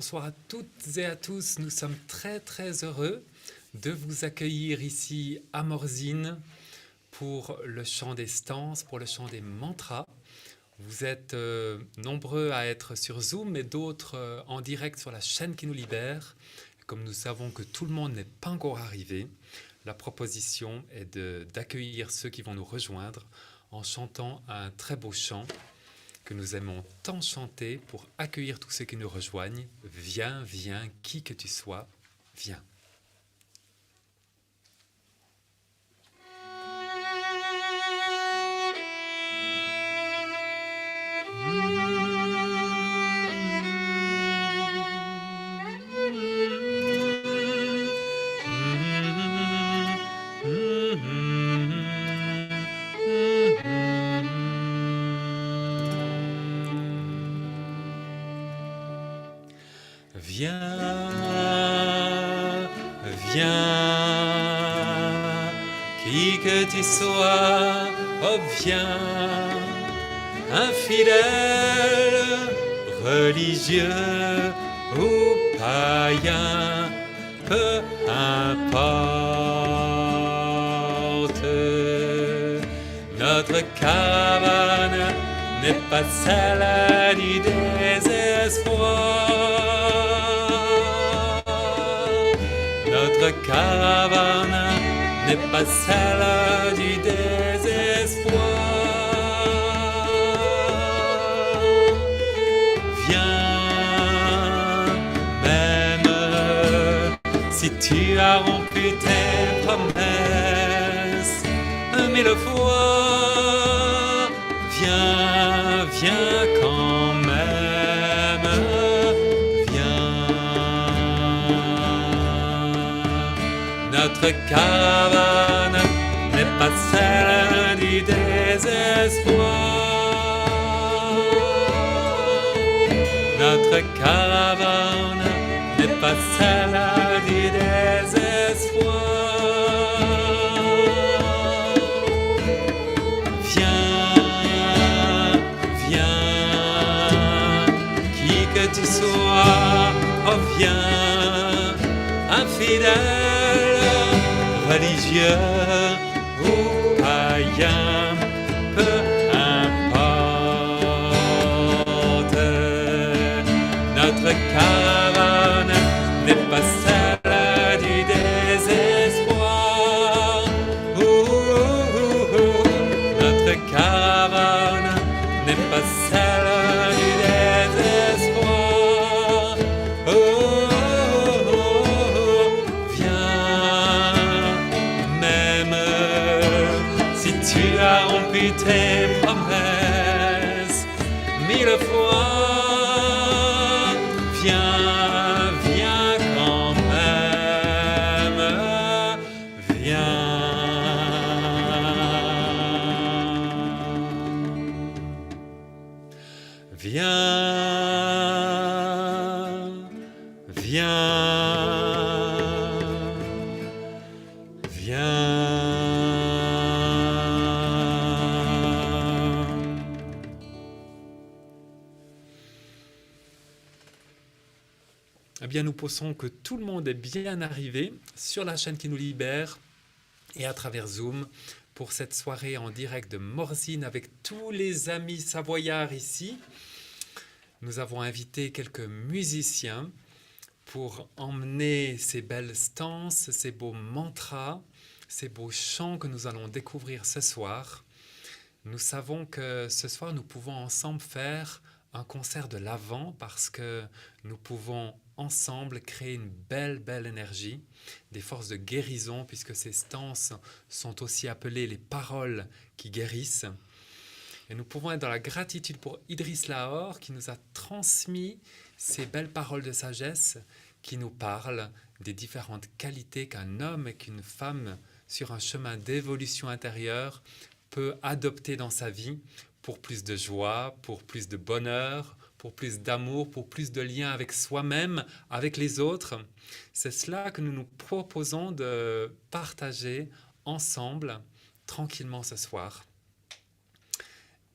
Bonsoir à toutes et à tous. Nous sommes très heureux de vous accueillir ici à Morzine pour le chant des stances, pour le chant des mantras. Vous êtes nombreux à être sur Zoom et d'autres en direct sur la chaîne qui nous libère. Comme nous savons que tout le monde n'est pas encore arrivé, la proposition est d'accueillir ceux qui vont nous rejoindre en chantant un très beau chant que nous aimons tant chanter pour accueillir tous ceux qui nous rejoignent. Viens, viens, qui que tu sois, viens. Viens, viens, qui que tu sois, oh viens, infidèle, religieux ou païen, peu importe. Notre caravane n'est pas celle du désespoir. Notre caravane n'est pas celle du désespoir. Viens, même si tu as rompu tes promesses 1000 fois, viens, viens quand même, viens. Notre caravane n'est pas celle du désespoir. Notre caravane n'est pas celle du désespoir. Viens, viens, qui que tu sois, oh viens, infidèle, religieux ou païen, peu importe. Notre caravane n'est pas celle du désespoir. Notre caravane n'est pas celle du désespoir. Viens, même si tu as rompu tes promesses 1000 fois. Viens, viens quand même, viens. Viens, viens, viens. Eh bien, nous pensons que tout le monde est bien arrivé sur la chaîne qui nous libère et à travers Zoom pour cette soirée en direct de Morzine avec tous les amis savoyards ici. Nous avons invité quelques musiciens pour emmener ces belles stances, ces beaux mantras, ces beaux chants que nous allons découvrir ce soir. Nous savons que ce soir, nous pouvons ensemble faire un concert de l'Avent parce que nous pouvons ensemble créer une belle énergie, des forces de guérison, puisque ces stances sont aussi appelées les paroles qui guérissent. Et nous pouvons être dans la gratitude pour Idriss Lahore qui nous a transmis ces belles paroles de sagesse qui nous parlent des différentes qualités qu'un homme et qu'une femme sur un chemin d'évolution intérieure peut adopter dans sa vie pour plus de joie, pour plus de bonheur, pour plus d'amour, pour plus de lien avec soi-même, avec les autres. C'est cela que nous nous proposons de partager ensemble, tranquillement ce soir.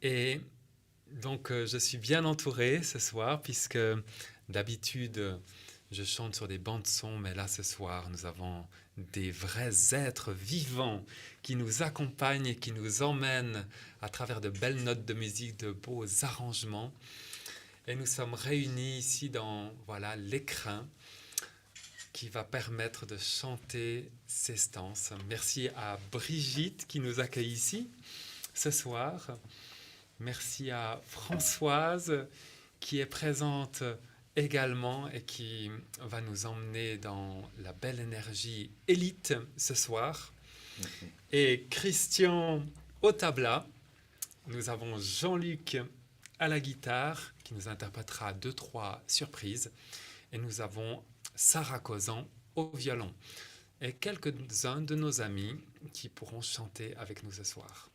Et donc je suis bien entouré ce soir puisque D'habitude, je chante sur des bandes son, mais là ce soir, nous avons des vrais êtres vivants qui nous accompagnent et qui nous emmènent à travers de belles notes de musique, de beaux arrangements. Et nous sommes réunis ici dans l'écrin qui va permettre de chanter ces stances. Merci à Brigitte qui nous accueille ici ce soir. Merci à Françoise qui est présente également et qui va nous emmener dans la belle énergie élite ce soir. Et Christian au tabla. Nous avons Jean-Luc à la guitare qui nous interprétera 2-3 surprises. Et nous avons Sarah Causan au violon. Et quelques-uns de nos amis qui pourront chanter avec nous ce soir.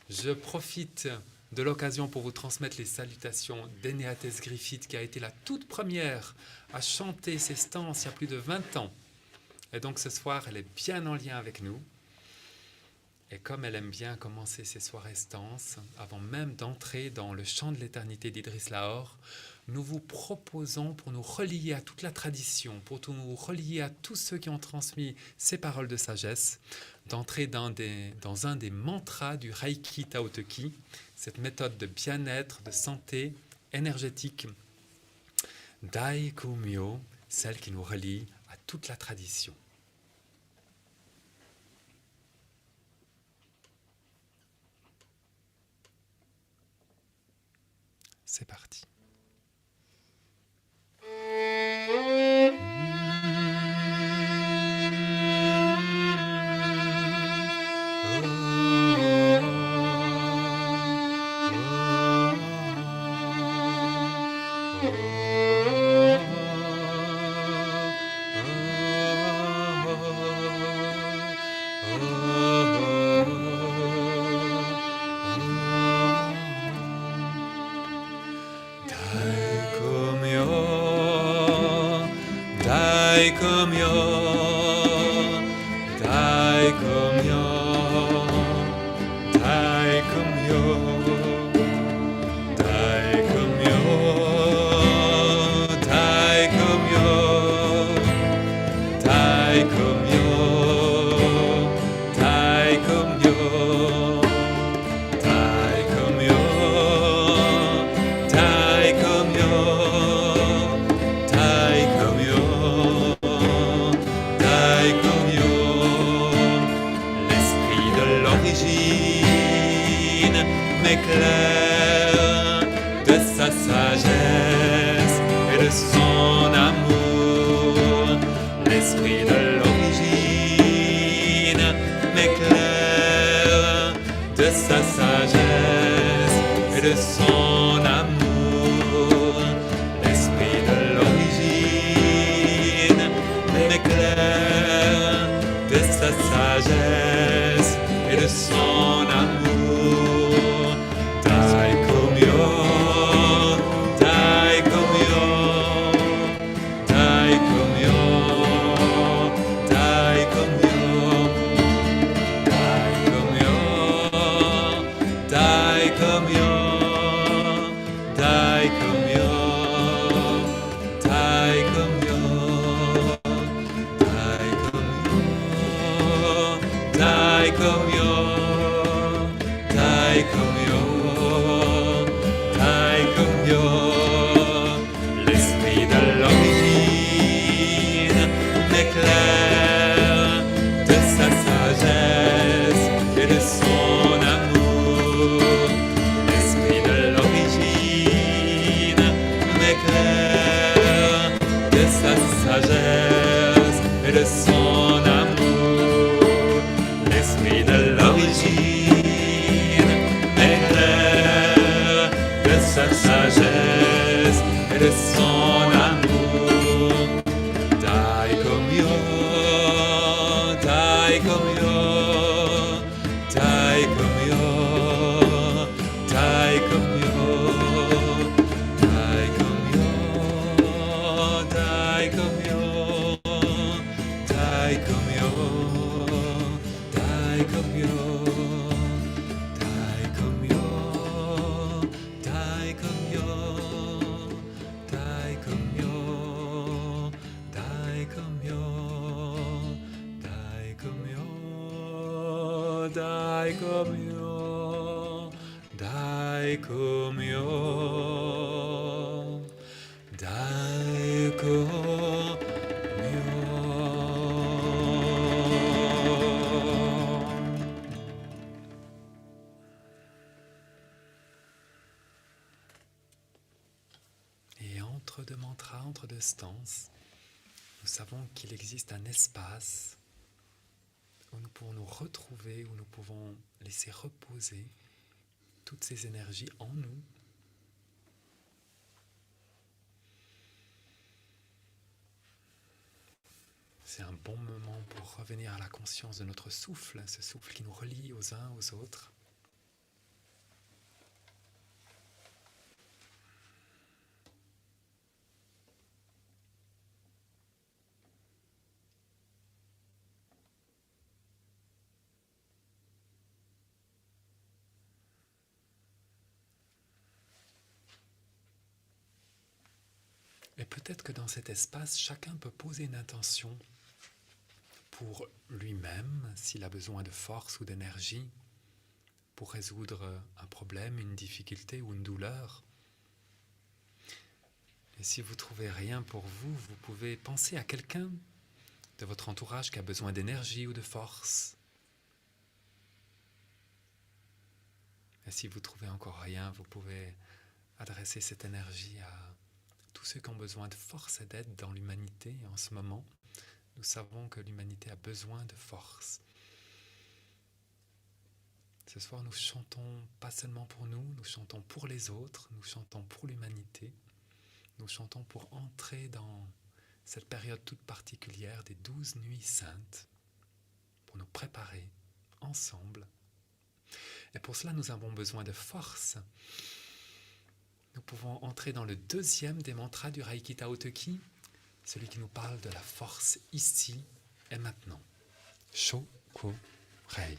Je profite de l'occasion pour vous transmettre les salutations d'Enéathès Griffith, qui a été la toute première à chanter ces stances il y a plus de 20 ans. Et donc ce soir, elle est bien en lien avec nous. Et comme elle aime bien commencer ses soirées stances, avant même d'entrer dans le chant de l'éternité d'Idriss Lahore, nous vous proposons, pour nous relier à toute la tradition, pour nous relier à tous ceux qui ont transmis ces paroles de sagesse, d'entrer dans un des mantras du Reiki Tao Te Chi, cette méthode de bien-être, de santé énergétique, Dai Kumyo, celle qui nous relie à toute la tradition. C'est parti. Et entre deux mantras, entre deux stances, nous savons qu'il existe un espace où nous pouvons nous retrouver, où nous pouvons laisser reposer toutes ces énergies en nous. C'est un bon moment pour revenir à la conscience de notre souffle, ce souffle qui nous relie aux uns aux autres. Et peut-être que dans cet espace, chacun peut poser une intention pour lui-même, s'il a besoin de force ou d'énergie, pour résoudre un problème, une difficulté ou une douleur. Et si vous ne trouvez rien pour vous, vous pouvez penser à quelqu'un de votre entourage qui a besoin d'énergie ou de force. Et si vous ne trouvez encore rien, vous pouvez adresser cette énergie à tous ceux qui ont besoin de force et d'aide dans l'humanité en ce moment. Nous savons que l'humanité a besoin de force. Ce soir, nous chantons pas seulement pour nous, nous chantons pour les autres, nous chantons pour l'humanité. Nous chantons pour entrer dans cette période toute particulière des 12 nuits saintes, pour nous préparer ensemble. Et pour cela, nous avons besoin de force. Nous pouvons entrer dans le deuxième des mantras du Reiki Tao Te Chi, celui qui nous parle de la force ici et maintenant. Shoko Rei.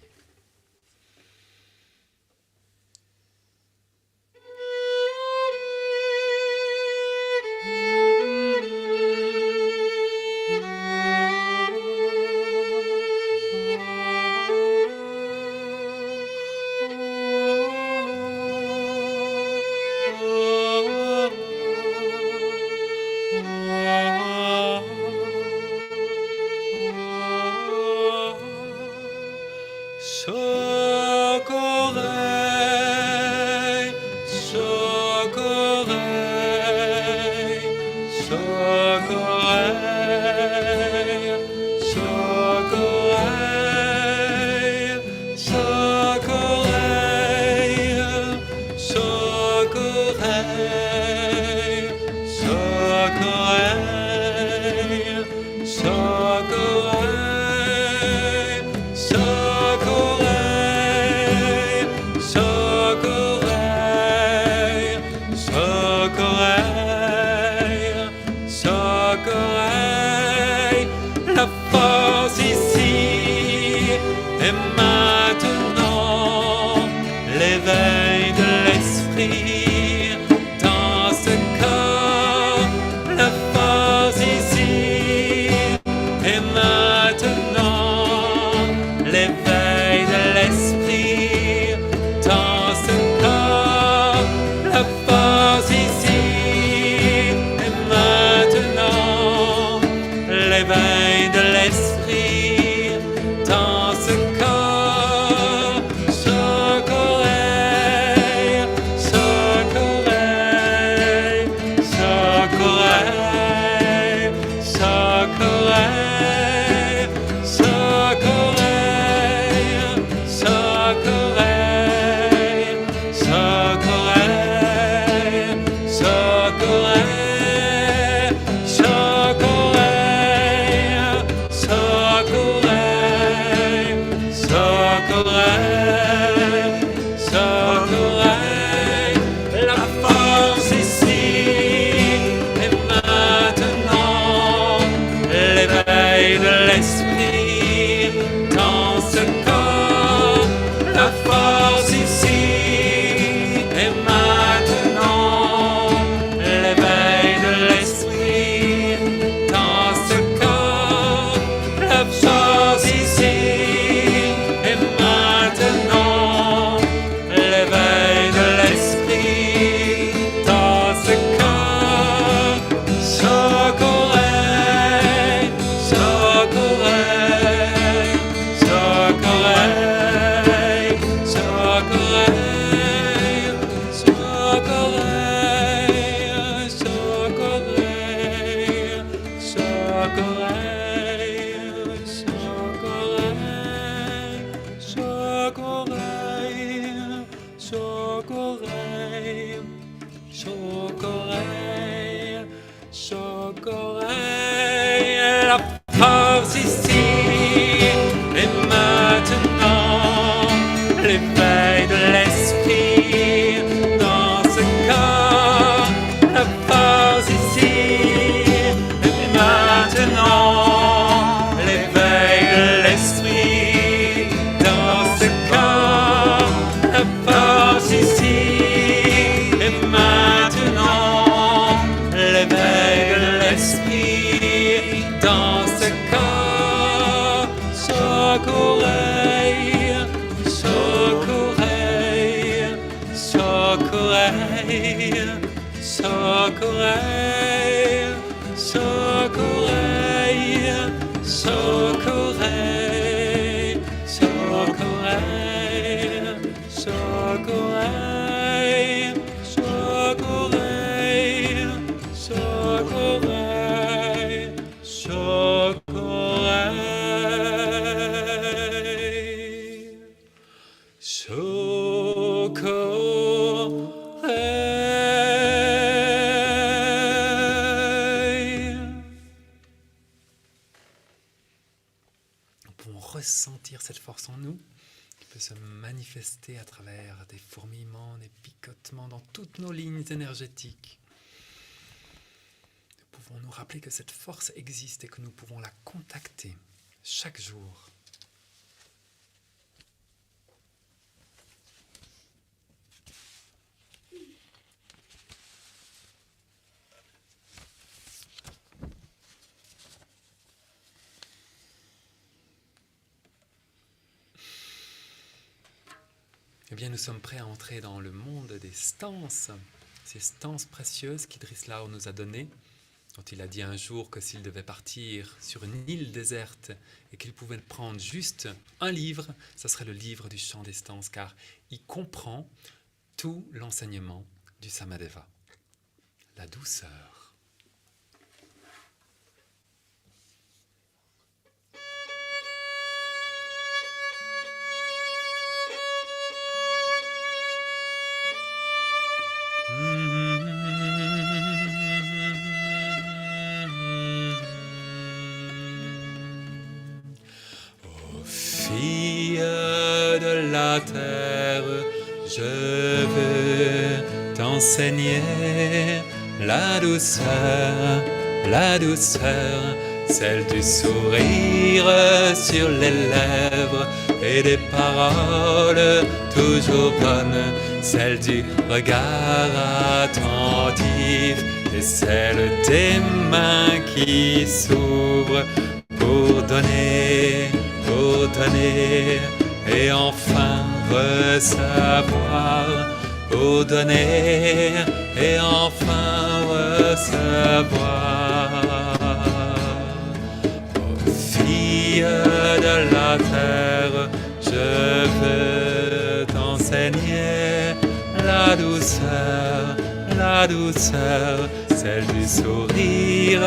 Maintenant, oreilles, la force ici et maintenant, l'éveil de l'esprit dans ce corps, la force ici et maintenant, l'éveil de l'esprit dans ce corps, la force ici et maintenant, l'éveil de l'esprit dans ce corps. Chaque oreille, chaque oreille, chaque oreille, chaque oreille, chaque oreille, chaque oreille, chaque oreille, chaque oreille, chaque oreille, chaque oreille, chaque oreille, chaque oreille. Nous pouvons ressentir cette force en nous qui peut se manifester à travers des fourmillements, des picotements dans toutes nos lignes énergétiques. Nous pouvons nous rappeler que cette force existe et que nous pouvons la contacter chaque jour. Eh bien, nous sommes prêts à entrer dans le monde des stances, ces stances précieuses qu'Idrislao nous a données, dont il a dit un jour que s'il devait partir sur une île déserte et qu'il pouvait prendre juste un livre, ce serait le livre du chant des stances, car il comprend tout l'enseignement du Samadeva. La douceur. Fille de la terre, je veux t'enseigner la douceur, celle du sourire sur les lèvres et des paroles toujours bonnes, celle du regard attentif et celle des mains qui s'ouvrent pour donner et enfin recevoir, pour donner et enfin recevoir. Oh, fille de la terre, je veux t'enseigner la douceur, celle du sourire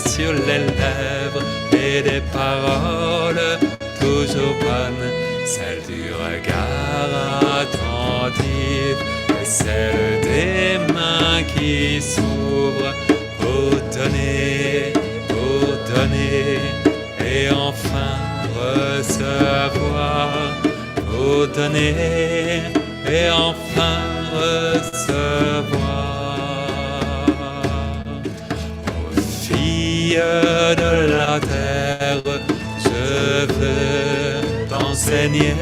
sur les lèvres et des paroles toujours bonne, celle du regard attentif et celle des mains qui s'ouvrent pour donner et enfin recevoir, pour donner et enfin recevoir. Oh, fille de la terre, je veux t'enseigner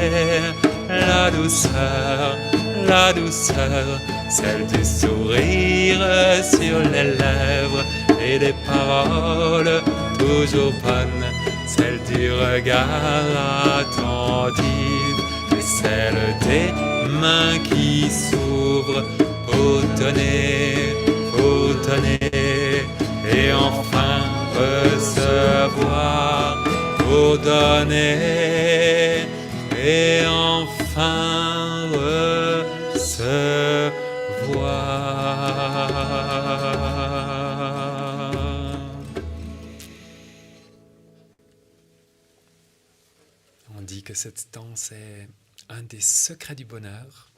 la douceur, celle du sourire sur les lèvres et des paroles toujours bonnes, celle du regard attentif et celle des mains qui s'ouvrent pour donner et enfin recevoir, pour donner et enfin recevoir. On dit que cette danse est un des secrets du bonheur.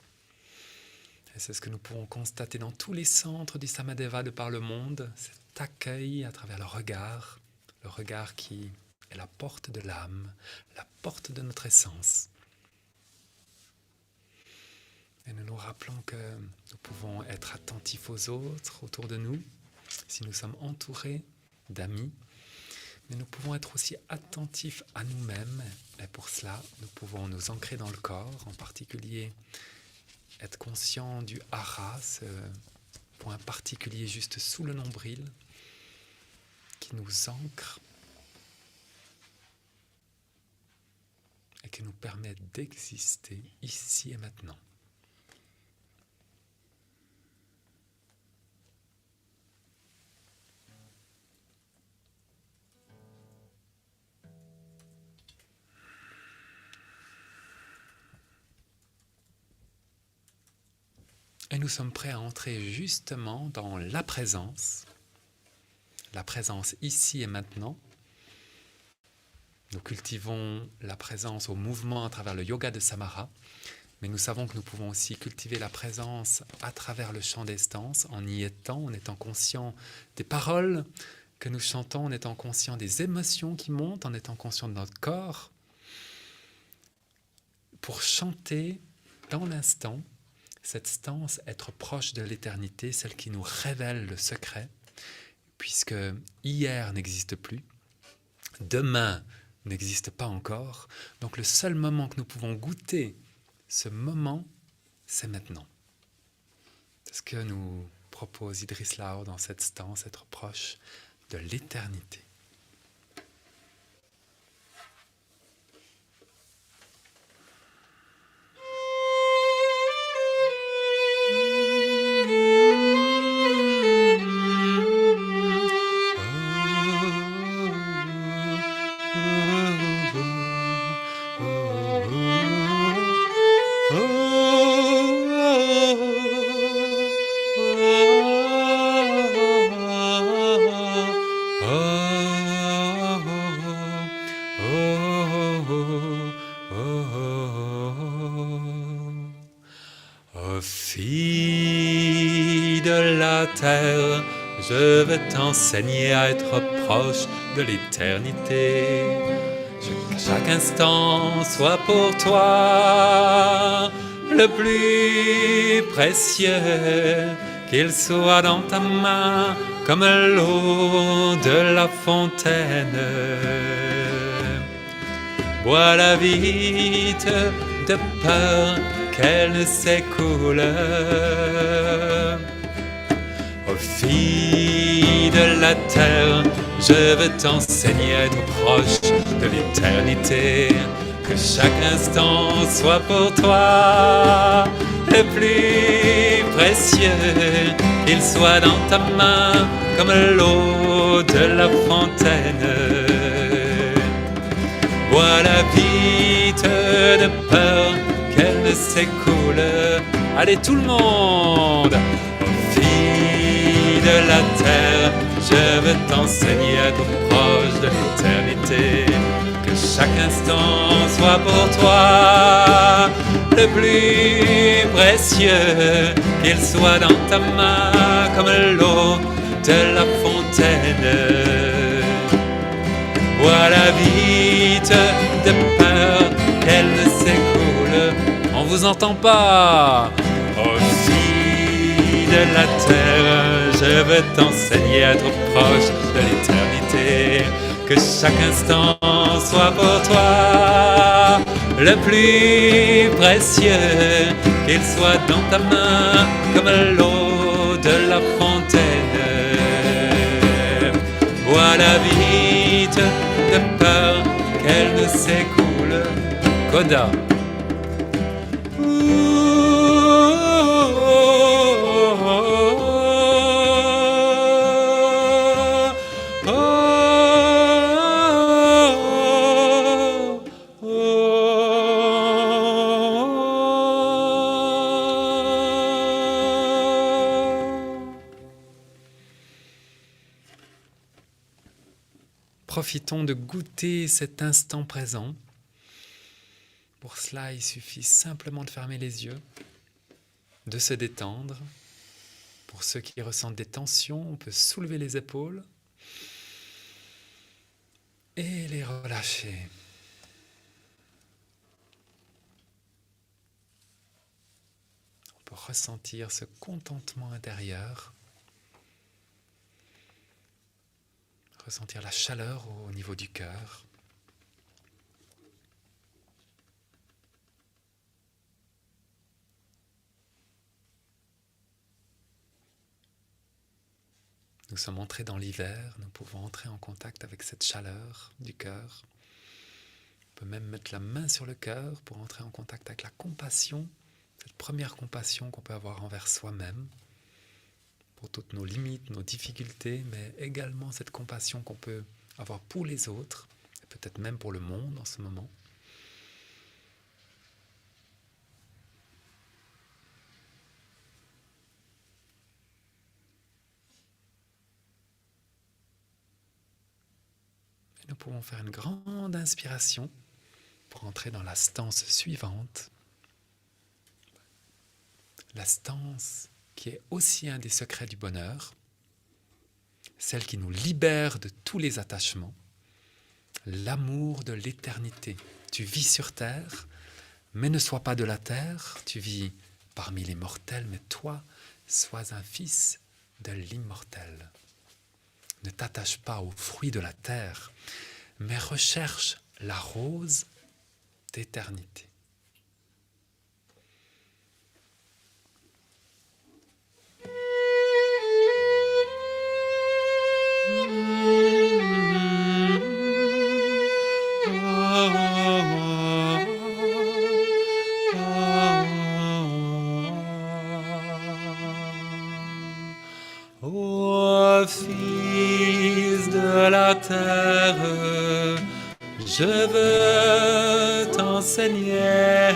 Et c'est ce que nous pouvons constater dans tous les centres du Samadeva de par le monde, cet accueil à travers le regard qui est la porte de l'âme, la porte de notre essence. Et nous nous rappelons que nous pouvons être attentifs aux autres autour de nous, si nous sommes entourés d'amis, mais nous pouvons être aussi attentifs à nous-mêmes. Et pour cela, nous pouvons nous ancrer dans le corps, en particulier être conscient du hara, ce point particulier juste sous le nombril, qui nous ancre et qui nous permet d'exister ici et maintenant. Et nous sommes prêts à entrer justement dans la présence ici et maintenant. Nous cultivons la présence au mouvement à travers le yoga de Samara, mais nous savons que nous pouvons aussi cultiver la présence à travers le chant des stances, en y étant, en étant conscient des paroles que nous chantons, en étant conscient des émotions qui montent, en étant conscient de notre corps, pour chanter dans l'instant cette stance, être proche de l'éternité, celle qui nous révèle le secret, puisque hier n'existe plus, demain n'existe pas encore, donc le seul moment que nous pouvons goûter, ce moment, c'est maintenant. C'est ce que nous propose Idriss Laor dans cette stance, être proche de l'éternité. Fille de la terre, je veux t'enseigner à être proche de l'éternité. Que chaque instant soit pour toi le plus précieux, qu'il soit dans ta main comme l'eau de la fontaine. Bois-la vite de peur qu'elle ne s'écoule. Ô fille de la terre, je veux t'enseigner à être proche de l'éternité. Que chaque instant soit pour toi le plus précieux, qu'il soit dans ta main comme l'eau de la fontaine. Bois-la vite de peur qu'elle ne s'écoule. Allez tout le monde! Fille de la terre, je veux t'enseigner à être proche de l'éternité. Que chaque instant soit pour toi le plus précieux, qu'il soit dans ta main comme l'eau de la fontaine. Bois-la vite de peur qu'elle ne s'écoule. On vous entend pas. Ô fille de la terre, je veux t'enseigner à être proche de l'éternité. Que chaque instant soit pour toi le plus précieux, qu'il soit dans ta main comme l'eau de la fontaine. Bois-la vite de peur qu'elle ne s'écoule. Coda. Profitons de goûter cet instant présent. Pour cela, il suffit simplement de fermer les yeux de se détendre. Pour ceux qui ressentent des tensions, on peut soulever les épaules et les relâcher. On peut ressentir ce contentement intérieur, ressentir la chaleur au niveau du cœur. Nous sommes entrés dans l'hiver, nous pouvons entrer en contact avec cette chaleur du cœur. On peut même mettre la main sur le cœur pour entrer en contact avec la compassion, cette première compassion qu'on peut avoir envers soi-même, pour toutes nos limites, nos difficultés, mais également cette compassion qu'on peut avoir pour les autres, et peut-être même pour le monde en ce moment. Nous pouvons faire une grande inspiration pour entrer dans la stance suivante. La stance qui est aussi un des secrets du bonheur, celle qui nous libère de tous les attachements, l'amour de l'éternité. Tu vis sur terre, mais ne sois pas de la terre, tu vis parmi les mortels, mais toi, sois un fils de l'immortel. Ne t'attache pas aux fruits de la terre, mais recherche la rose d'éternité. Ô fils de la terre, je veux t'enseigner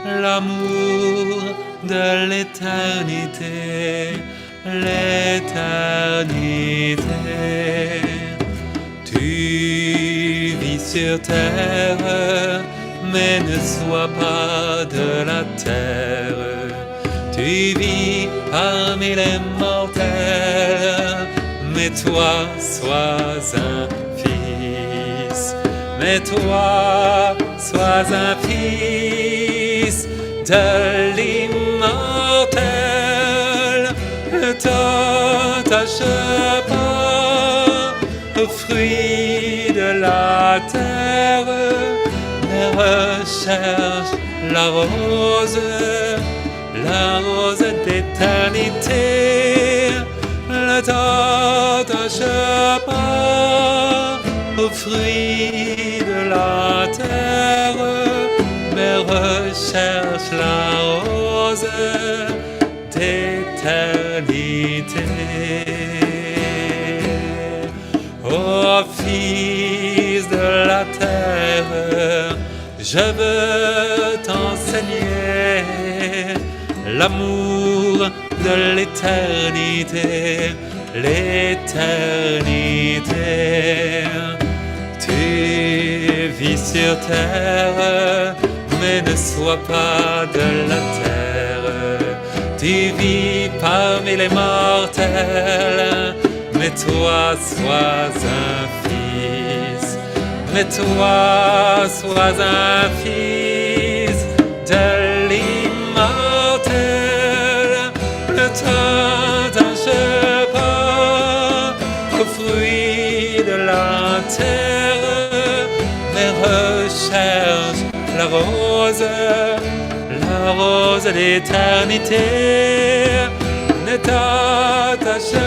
l'amour de l'éternité, l'éternité. Tu vis sur terre, mais ne sois pas de la terre. Tu vis parmi les mortels, mais toi sois un fils. Mais toi sois un fils de l'immortel. Ne t'attache pas aux fruits de la terre, mais recherche la rose d'éternité. Ne t'attache pas aux fruits de la terre, mais recherche la rose d'éternité. Ô fils de la terre, je veux t'enseigner l'amour de l'éternité, l'éternité. Tu vis sur terre, mais ne sois pas de la terre. Tu vis parmi les mortels, mais toi sois un fils. Mais toi sois un fils de l'immortel. Ne t'attache pas aux fruits de la terre, mais recherche la rose d'éternité. Ne t'attache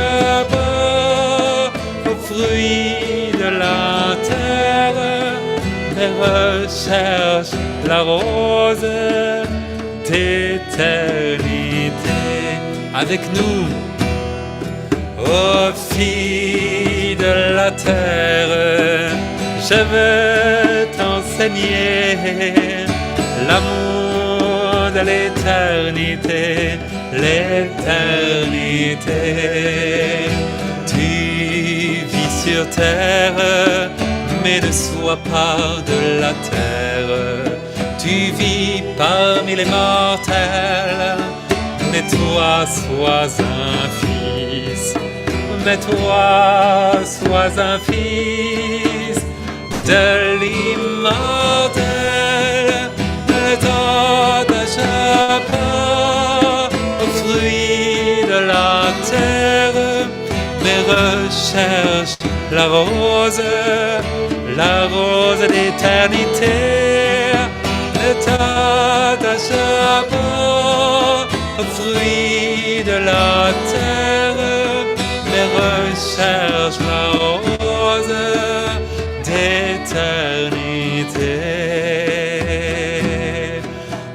pas aux fruits de la terre, mais recherche la rose d'éternité. Avec nous, ô filles de la terre, je veux t'enseigner l'amour de l'éternité, l'éternité. Tu vis sur terre, mais ne sois pas de la terre. Tu vis parmi les mortels, mais toi sois un fils, mais toi sois un fils de l'immortel. Ne t'attache pas aux fruits de la terre, mais recherche la rose d'éternité. Ne t'attache pas aux fruits de la terre, mais recherche la rose d'éternité.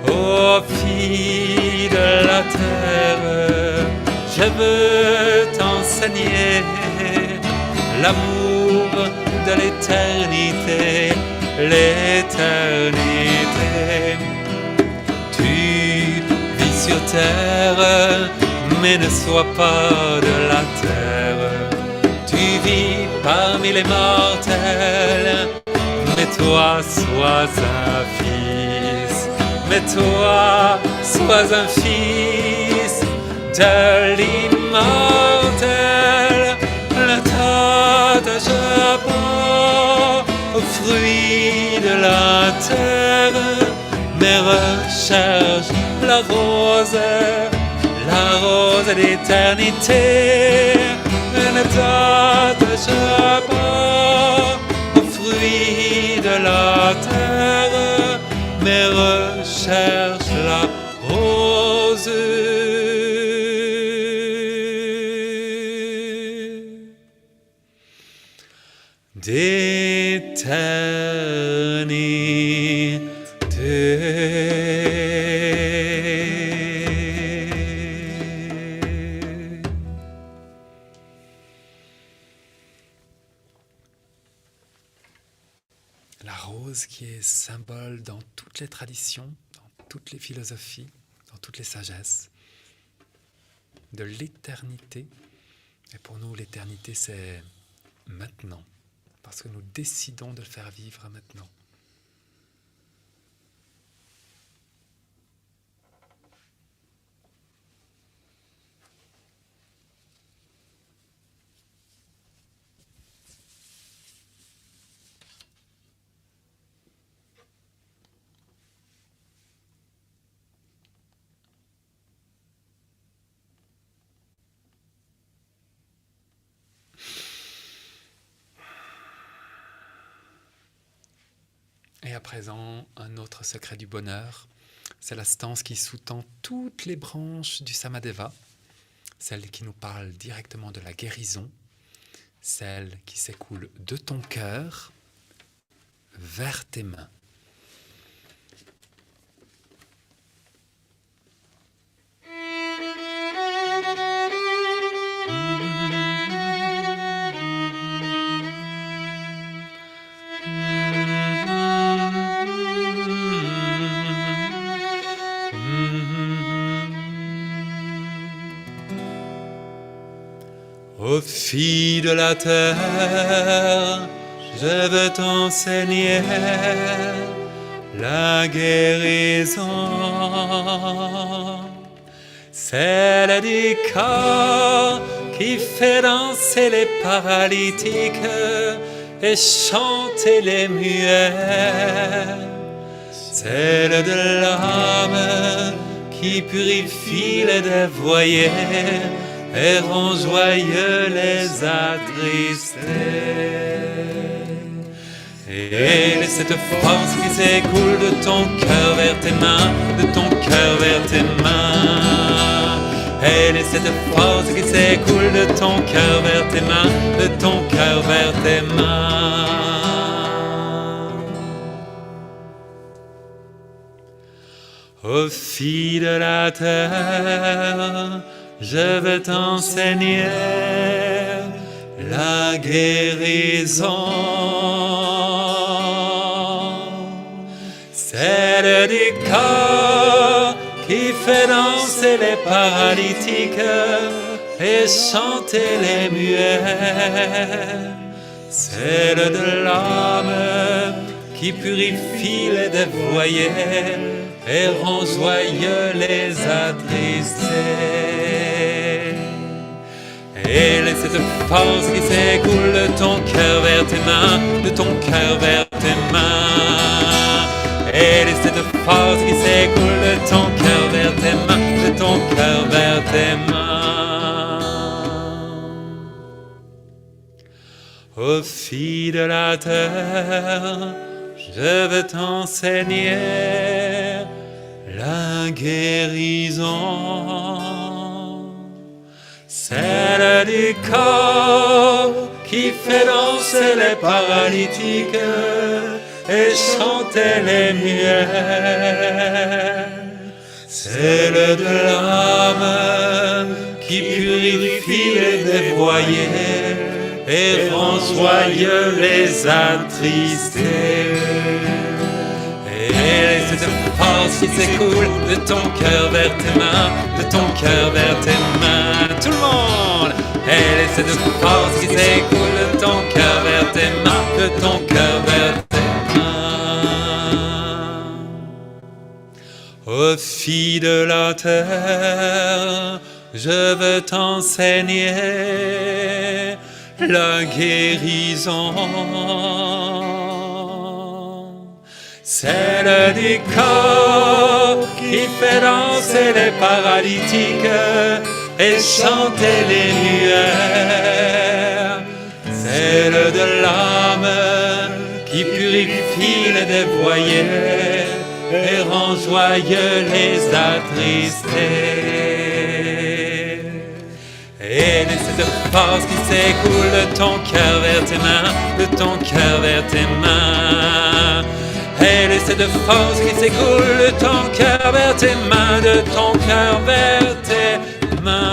Ô filles de la terre, je veux t'enseigner l'amour de l'éternité, l'éternité. Tu vis sur terre, mais ne sois pas de la terre. Tu vis parmi les mortels, mais toi sois un fils, mais toi sois un fils de l'immortel. Ne t'attache pas aux fruits de la terre, mais recherche la rose d'éternité. Ne t'attache pas aux fruits de la terre, mais recherche la rose d'éternité. La rose qui est symbole dans toutes les traditions, dans toutes les philosophies, dans toutes les sagesses, de l'éternité. Et pour nous, l'éternité, c'est maintenant, parce que nous décidons de le faire vivre maintenant. Et à présent, un autre secret du bonheur, c'est la stance qui sous-tend toutes les branches du Samadeva, celle qui nous parle directement de la guérison, celle qui s'écoule de ton cœur vers tes mains. Ô filles de la terre, je veux t'enseigner la guérison, celle du corps qui fait danser les paralytiques et chanter les muets, celle de l'âme qui purifie les dévoyés et rend joyeux les attristés. Et cette force qui s'écoule de ton cœur vers tes mains, de ton cœur vers tes mains. Et cette force qui s'écoule de ton cœur vers tes mains, de ton cœur vers tes mains. Ô filles de la terre, je veux t'enseigner la guérison, celle du corps qui fait danser les paralytiques et chanter les muets, celle de l'âme qui purifie les dévoyés et rend joyeux les attristés. Et laisse cette force qui s'écoule de ton cœur vers tes mains, de ton cœur vers tes mains. Et laisse cette force qui s'écoule de ton cœur vers tes mains, de ton cœur vers tes mains. Ô fille de la terre, je veux t'enseigner la guérison. Celle du corps qui fait danser les paralytiques et chanter les muets. Celle de l'âme qui purifie les dévoyés et rend joyeux les attristés. Et cette force qui s'écoule de ton cœur vers tes mains, de ton cœur vers tes mains, tout le monde. Et cette force qui s'écoule de ton cœur vers tes mains, de ton cœur vers tes mains. Ô fille de la terre, je veux t'enseigner la guérison. Celle du corps qui fait danser les paralytiques et chanter les muets. Celle de l'âme qui purifie les dévoyés et rend joyeux les attristés. Et laisse cette force qui s'écoule de ton cœur vers tes mains, de ton cœur vers tes mains. Et laisse cette force qui s'écoule de ton cœur vers tes mains, de ton cœur vers tes mains.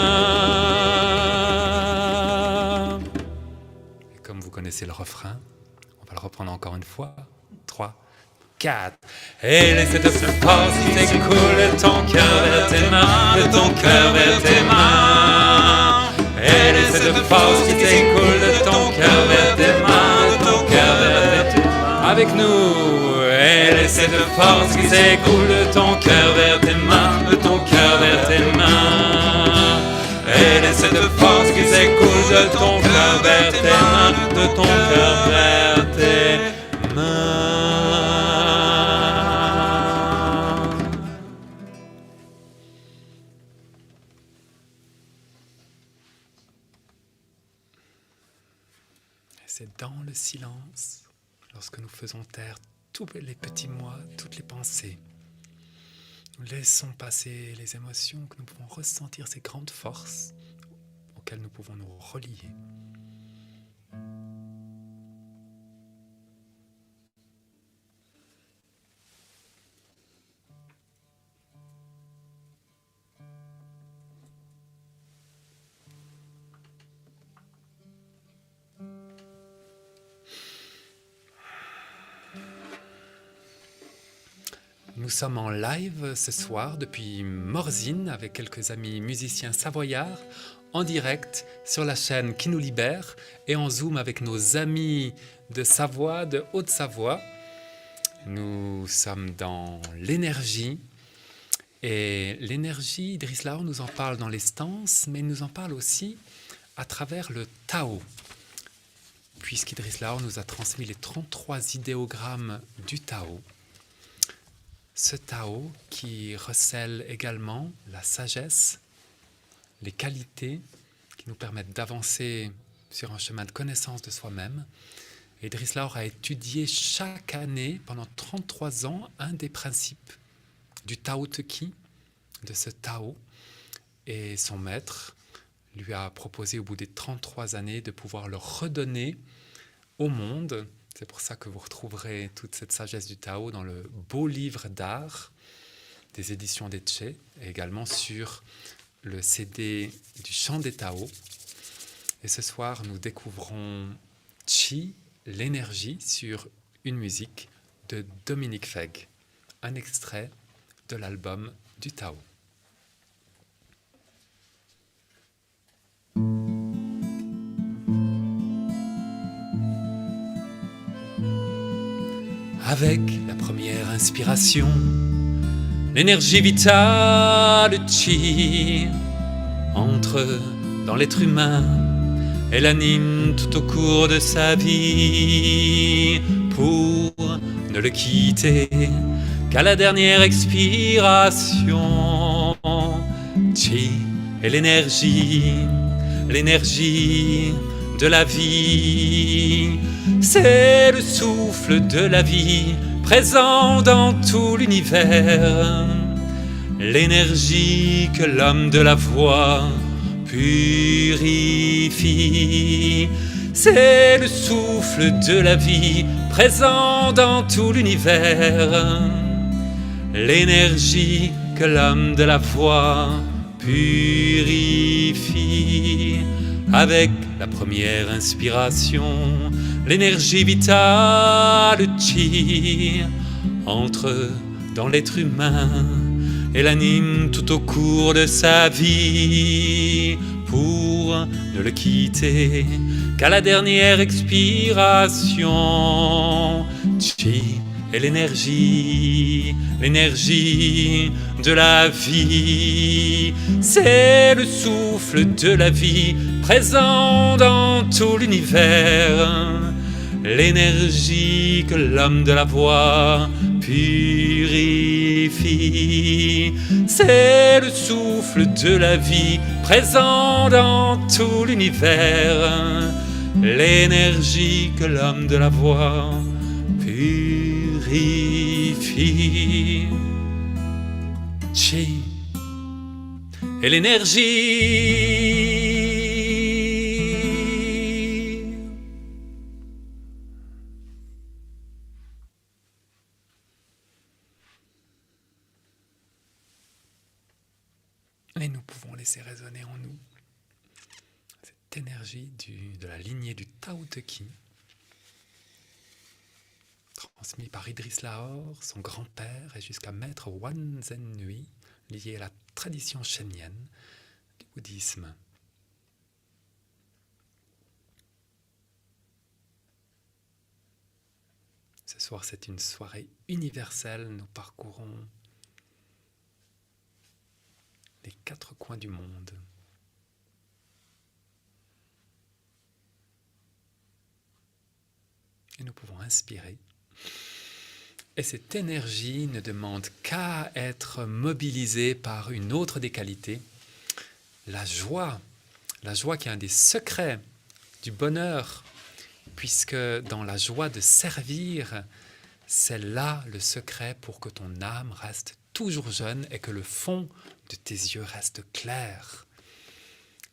Et comme vous connaissez le refrain, on va le reprendre encore une fois. 3, 4. Et laisse cette force qui s'écoule de ton cœur vers tes mains, de ton cœur vers tes mains. Et laisse cette force qui s'écoule de ton cœur vers tes mains, de ton cœur vers tes mains. Avec nous. Et laisse cette force qui s'écoule de ton cœur vers tes mains, de ton cœur vers tes mains. Et laisse cette force qui s'écoule de ton cœur vers tes mains, de ton cœur vers tes mains. Et c'est dans le silence, lorsque nous faisons taire tous les petits moi, toutes les pensées. Nous laissons passer les émotions, que nous pouvons ressentir ces grandes forces auxquelles nous pouvons nous relier. Nous sommes en live ce soir depuis Morzine avec quelques amis musiciens savoyards en direct sur la chaîne Qui nous libère et en Zoom avec nos amis de Savoie, de Haute-Savoie. Nous sommes dans l'énergie et l'énergie, Idriss Laor nous en parle dans les stances, mais il nous en parle aussi à travers le Tao. Puisqu'Idriss Laor nous a transmis les 33 idéogrammes du Tao. Ce Tao qui recèle également la sagesse, les qualités qui nous permettent d'avancer sur un chemin de connaissance de soi-même. Idriss Laor a étudié chaque année, pendant 33 ans, un des principes du Tao Te Ching, de ce Tao. Et son maître lui a proposé au bout des 33 années de pouvoir le redonner au monde. C'est pour ça que vous retrouverez toute cette sagesse du Tao dans le beau livre d'art des éditions d'Etche et également sur le CD du Chant des Tao. Et ce soir, nous découvrons Chi, l'énergie, sur une musique de Dominique Feg, un extrait de l'album du Tao. Avec la première inspiration, l'énergie vitale chi entre dans l'être humain. Elle anime tout au cours de sa vie pour ne le quitter qu'à la dernière expiration. Chi est l'énergie de la vie. C'est le souffle de la vie présent dans tout l'univers. L'énergie que l'homme de la voix purifie. C'est le souffle de la vie présent dans tout l'univers. L'énergie que l'homme de la voix purifie. Avec la première inspiration, l'énergie vitale chi entre dans l'être humain. Elle anime tout au cours de sa vie pour ne le quitter qu'à la dernière expiration. Chi est l'énergie de la vie. C'est le souffle de la vie présent dans tout l'univers. L'énergie que l'homme de la voix purifie. C'est le souffle de la vie présent dans tout l'univers. L'énergie que l'homme de la voix purifie. Chi est l'énergie et nous pouvons laisser résonner en nous cette énergie de la lignée du Tao Te Ching, transmis par Idriss Lahore, son grand-père, et jusqu'à Maître Wan Zen Nui, lié à la tradition chênienne du bouddhisme. Ce soir, c'est une soirée universelle. Nous parcourons les 4 coins du monde. Et nous pouvons inspirer. Et cette énergie ne demande qu'à être mobilisée par une autre des qualités, la joie. La joie qui est un des secrets du bonheur, puisque dans la joie de servir, c'est là le secret pour que ton âme reste toujours jeune et que le fond de tes yeux reste clair.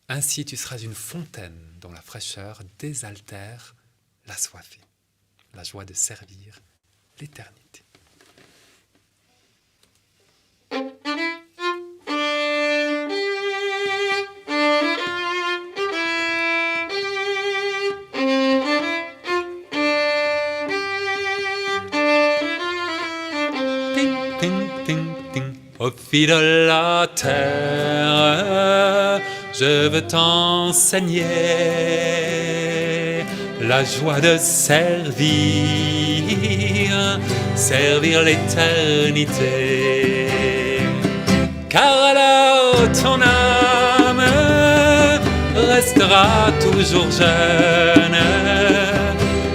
Ainsi, tu seras une fontaine dont la fraîcheur désaltère l'assoiffé. La joie de servir l'éternité. Ting, ting, ting, ting. Ô fille de la terre, je veux t'enseigner la joie de servir l'éternité. Car alors ton âme restera toujours jeune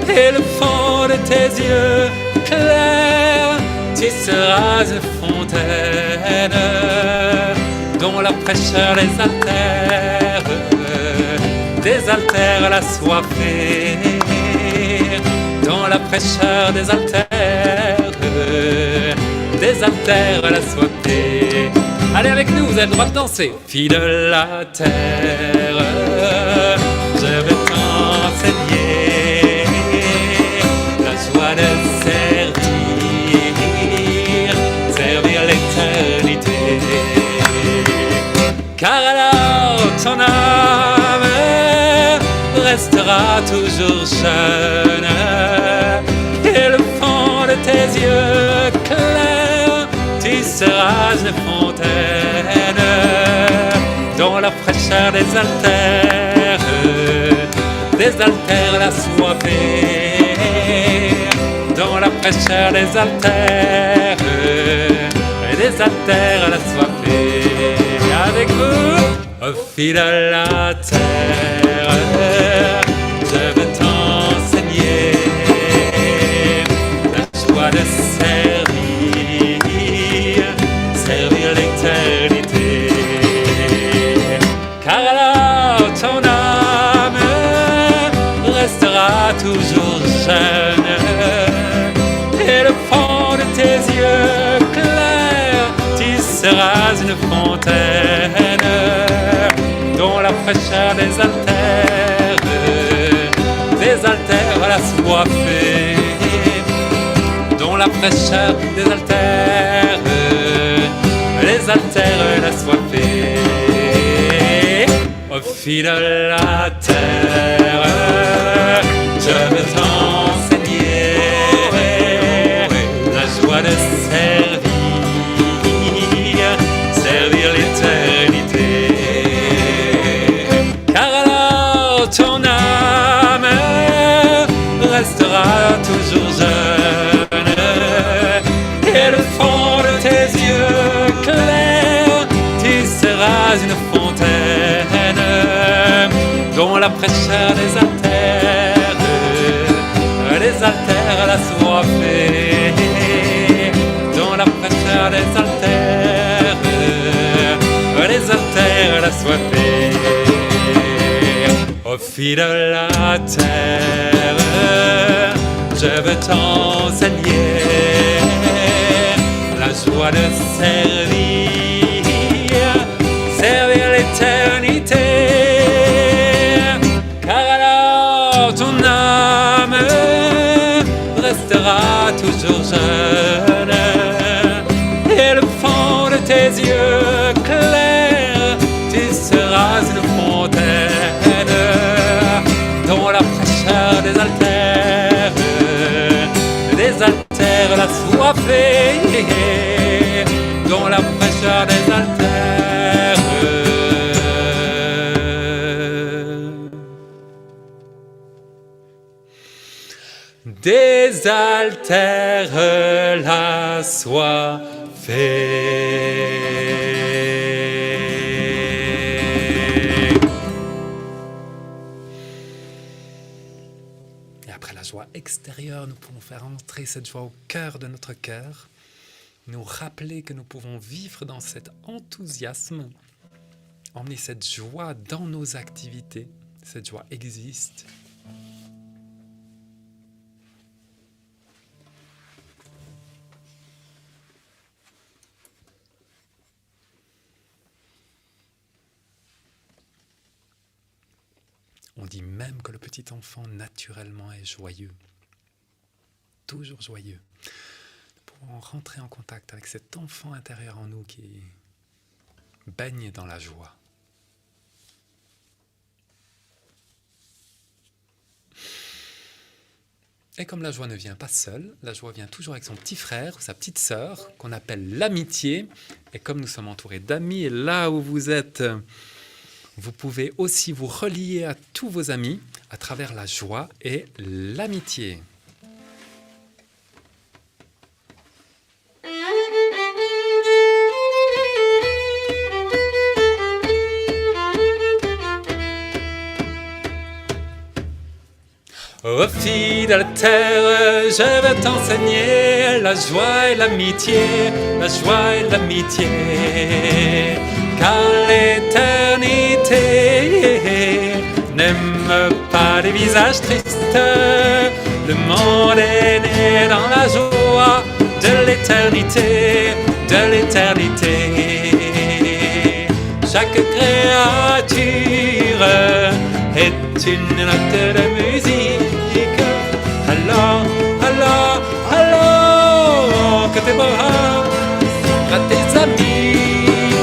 et le fond de tes yeux clairs, tu seras une fontaine dont la fraîcheur désaltère la soifée, dont la fraîcheur désaltère la soifée. Allez avec nous, vous avez le droit de danser. Fille de la terre, je veux t'enseigner la joie de servir l'éternité. Car alors ton âme restera toujours jeune et le fond de tes yeux clairs, tu seras une fontaine dont la fraîcheur désaltère la soifée, dont la fraîcheur désaltère les altères assoiffés. Avec vous, aux filles de la terre, je veux t'enseigner la joie de servir l'éternité. Car alors ton âme restera toujours jeune, et le fond de tes yeux clairs, tu seras une fontaine dont la fraîcheur désaltère l'assoiffé, dont la fraîcheur désaltère l'assoiffé. Aux filles de la terre, je veux t'enseigner la joie de servir l'éternité. Car alors ton âme restera toujours jeune, et le fond de tes yeux clairs, tu seras une fontaine dont la fraîcheur désaltère l'assoiffé, dont la fraîcheur désaltère l'assoiffé. Aux filles de la terre, je veux t'enseigner la joie de servir l'éternité. Car alors ton âme restera toujours jeune, et le fond de tes yeux clairs, tu seras une fontaine dont la fraîcheur désaltère l'assoiffé, dont la fraîcheur désaltère l'assoiffé. Et après la joie extérieure, nous pouvons faire entrer cette joie au cœur de notre cœur, nous rappeler que nous pouvons vivre dans cet enthousiasme, emmener cette joie dans nos activités. Cette joie existe. On dit même que le petit enfant naturellement est joyeux, toujours joyeux. Nous pouvons rentrer en contact avec cet enfant intérieur en nous qui baigne dans la joie. Et comme la joie ne vient pas seule, la joie vient toujours avec son petit frère ou sa petite sœur, qu'on appelle l'amitié. Et comme nous sommes entourés d'amis, et là où vous êtes, vous pouvez aussi vous relier à tous vos amis à travers la joie et l'amitié. Ô filles de la terre, je veux t'enseigner la joie et l'amitié, la joie et l'amitié. Car l'éternité n'aime pas les visages tristes. Le monde est né dans la joie de l'éternité, de l'éternité. Chaque créature est une note de musique. Alors, alors, alors, que t'es beau à tes amis,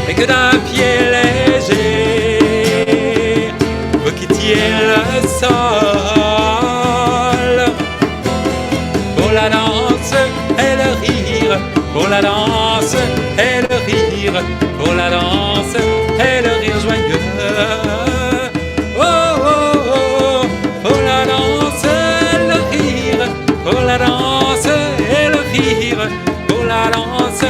et que d'un pied léger, vous quittiez le sol, pour la danse et le rire, pour la danse et le rire, pour la danse et le rire joyeux. Pour la danse et le rire, pour la danse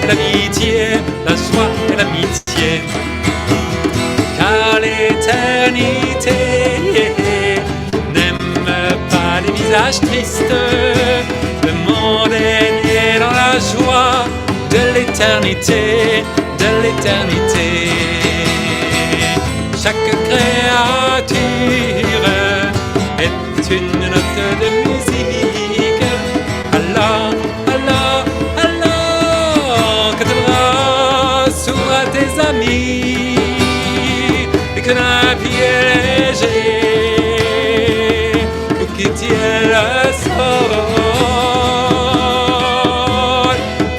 l'amitié, la joie et l'amitié. Car l'éternité n'aime pas les visages tristes. Le monde est né dans la joie de l'éternité, de l'éternité. Chaque créature est une note de musique. Allah, Allah, Allah, que tes bras s'ouvrent à tes amis et que d'un pied léger vous quittiez le sol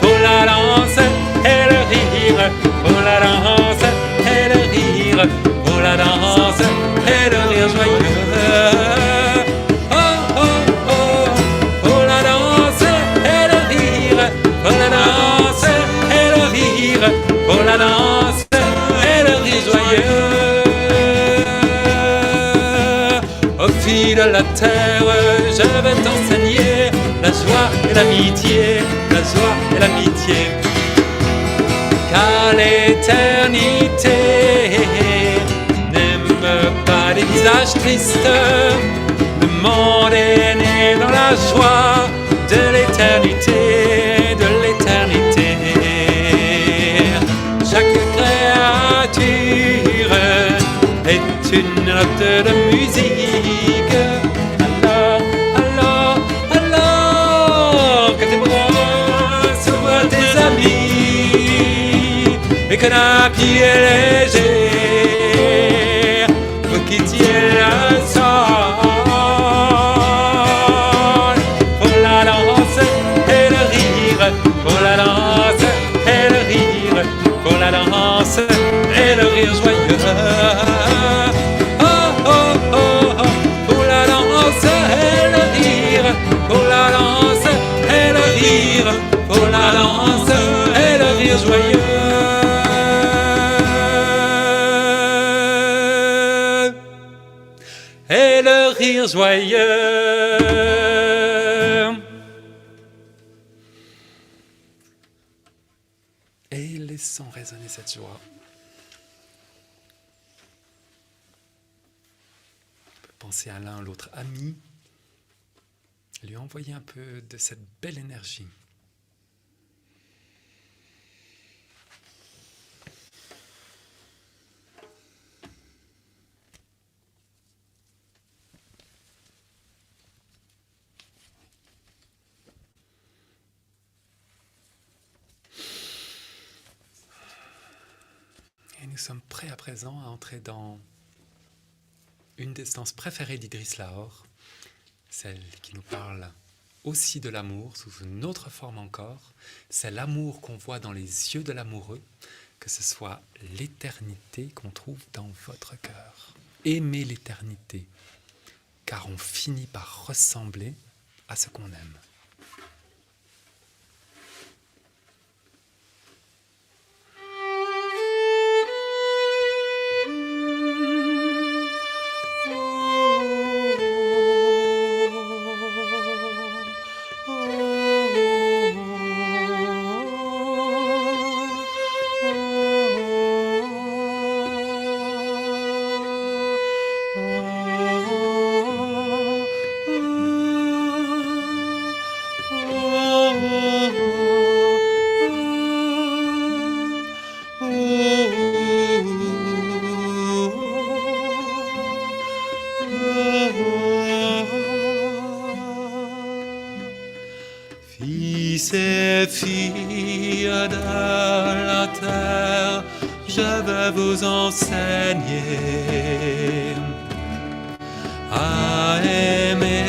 pour la danse et le rire, pour la danse et le rire, pour la danse et le rire joyeux. Pour la danse et le rire joyeux. Au fil de la terre, je vais t'enseigner la joie et l'amitié, la joie et l'amitié. Car l'éternité n'aime pas les visages tristes. Le monde est né dans la joie de l'éternité, de l'éternité. Chaque créature est une note de musique. Allah, Allah, Allah, que tes bras s'ouvrent à tes amis et que d'un pied léger vous quittiez le sol pour la danse et le rire, pour la danse et le rire, pour la danse et le rire joyeux. Oh, oh, oh, oh, pour la danse et le rire, pour la danse et le rire, pour la danse et le rire joyeux. Et le rire joyeux. Et laissons résonner cette joie. On peut penser à l'un ou l'autre ami, lui envoyer un peu de cette belle énergie. Et nous sommes prêts à présent à entrer dans une des danses préférées d'Idriss Lahore, celle qui nous parle aussi de l'amour, sous une autre forme encore. C'est l'amour qu'on voit dans les yeux de l'amoureux, que ce soit l'éternité qu'on trouve dans votre cœur. Aimez l'éternité, car on finit par ressembler à ce qu'on aime. Fils et filles de la terre, je veux vous enseigner à aimer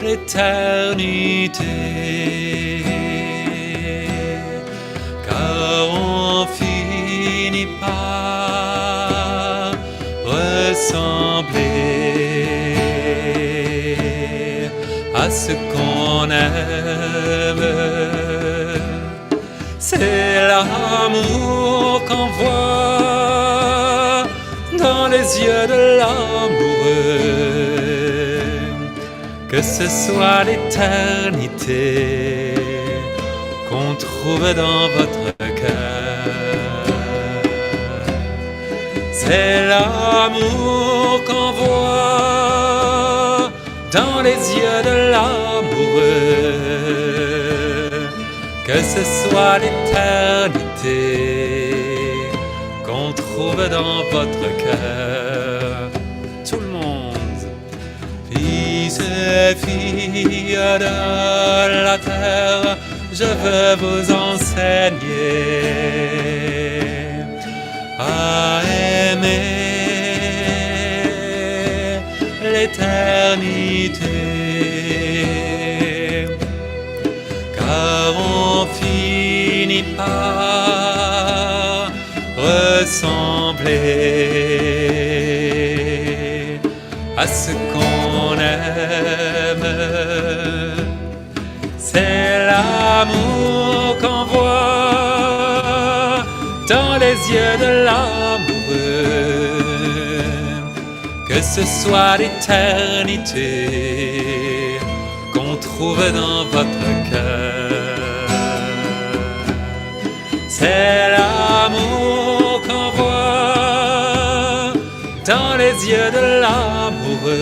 l'éternité, car on finit par ressembler à ce qu'on aime. C'est l'amour qu'on voit dans les yeux de l'amoureux, que ce soit l'éternité trouve dans votre cœur. C'est l'amour qu'on voit dans les yeux de l'amoureux, que ce soit l'éternité qu'on trouve dans votre cœur. Tout le monde. Fils et filles de la terre, je veux vous enseigner à aimer l'éternité, car on finit par ressembler à ce qu'on aime. C'est l'amour qu'on voit dans les yeux de l'amoureux, que ce soit l'éternité qu'on trouve dans votre cœur. C'est l'amour qu'on voit dans les yeux de l'amoureux,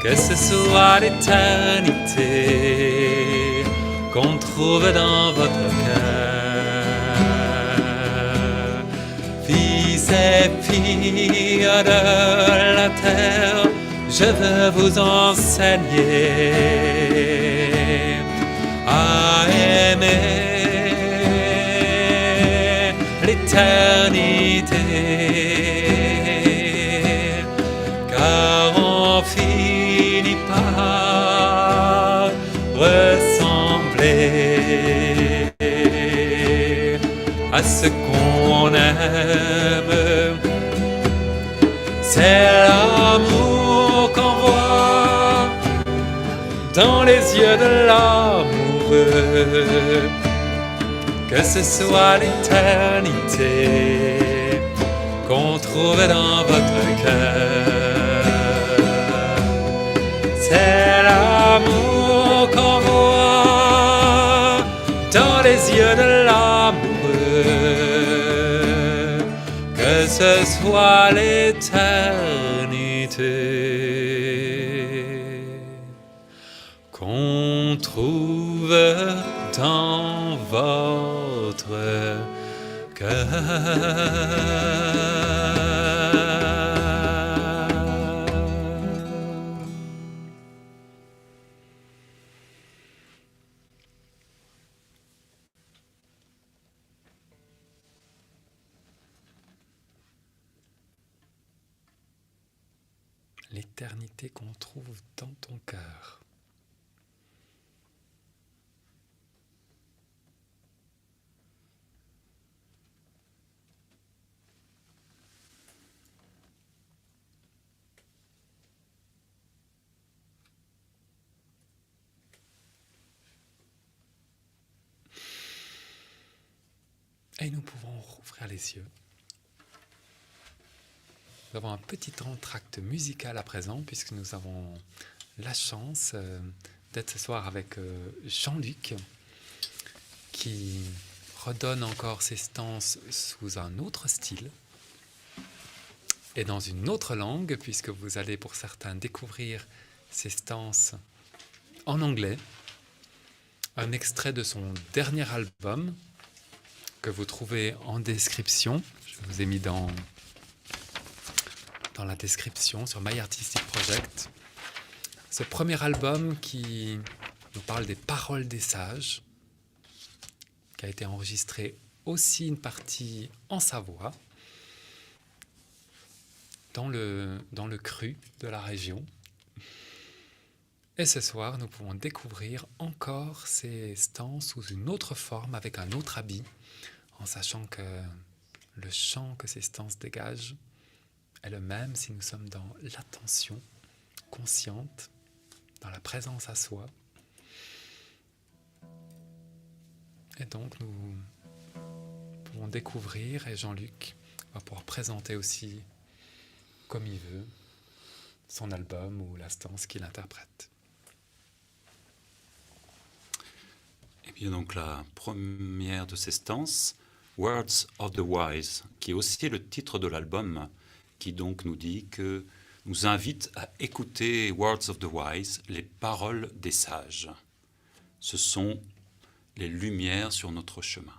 que ce soit l'éternité qu'on trouve dans votre cœur. Fils et filles de la terre, je veux vous enseigner à aimer l'éternité, car on finit par ressembler à ce qu'on aime. C'est l'amour qu'on voit dans les yeux de l'amoureux, que ce soit l'éternité qu'on trouve dans votre cœur. C'est l'amour qu'on voit dans les yeux de l'amoureux, que ce soit l'éternité qu'on trouve dans votre cœur. L'éternité qu'on trouve dans ton cœur. Et nous pouvons rouvrir les yeux. Nous avons un petit entracte musical à présent, puisque nous avons la chance d'être ce soir avec Jean-Luc, qui redonne encore ses stances sous un autre style et dans une autre langue, puisque vous allez pour certains découvrir ces stances en anglais. Un extrait de son dernier album que vous trouvez en description. Je vous ai mis dans la description sur My Artistic Project. Ce premier album qui nous parle des paroles des sages, qui a été enregistré aussi une partie en Savoie, dans le cru de la région. Et ce soir, nous pouvons découvrir encore ces stances sous une autre forme, avec un autre habit, en sachant que le chant que ces stances dégagent est le même si nous sommes dans l'attention consciente, dans la présence à soi. Et donc nous pouvons découvrir, et Jean-Luc va pouvoir présenter aussi, comme il veut, son album ou la stance qu'il interprète. Eh Il y a donc la première de ces stances, Words of the Wise, qui est aussi le titre de l'album, qui donc nous invite à écouter Words of the Wise, les paroles des sages. Ce sont les lumières sur notre chemin.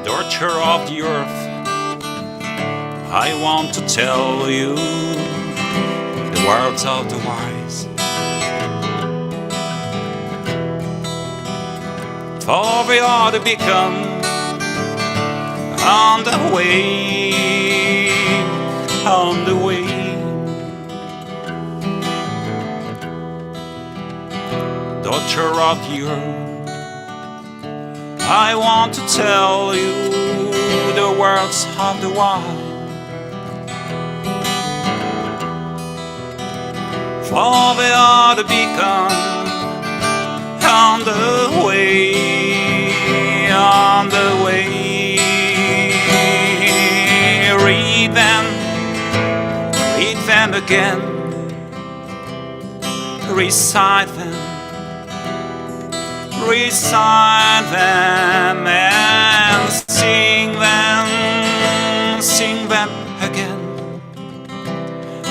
Daughter of the earth, I want to tell you the words of the wise. For we are to become on the way, on the way. Daughter of the earth, I want to tell you the words of the wise. For we are to become on the way, on the way. Read them again, recite them and sing them again.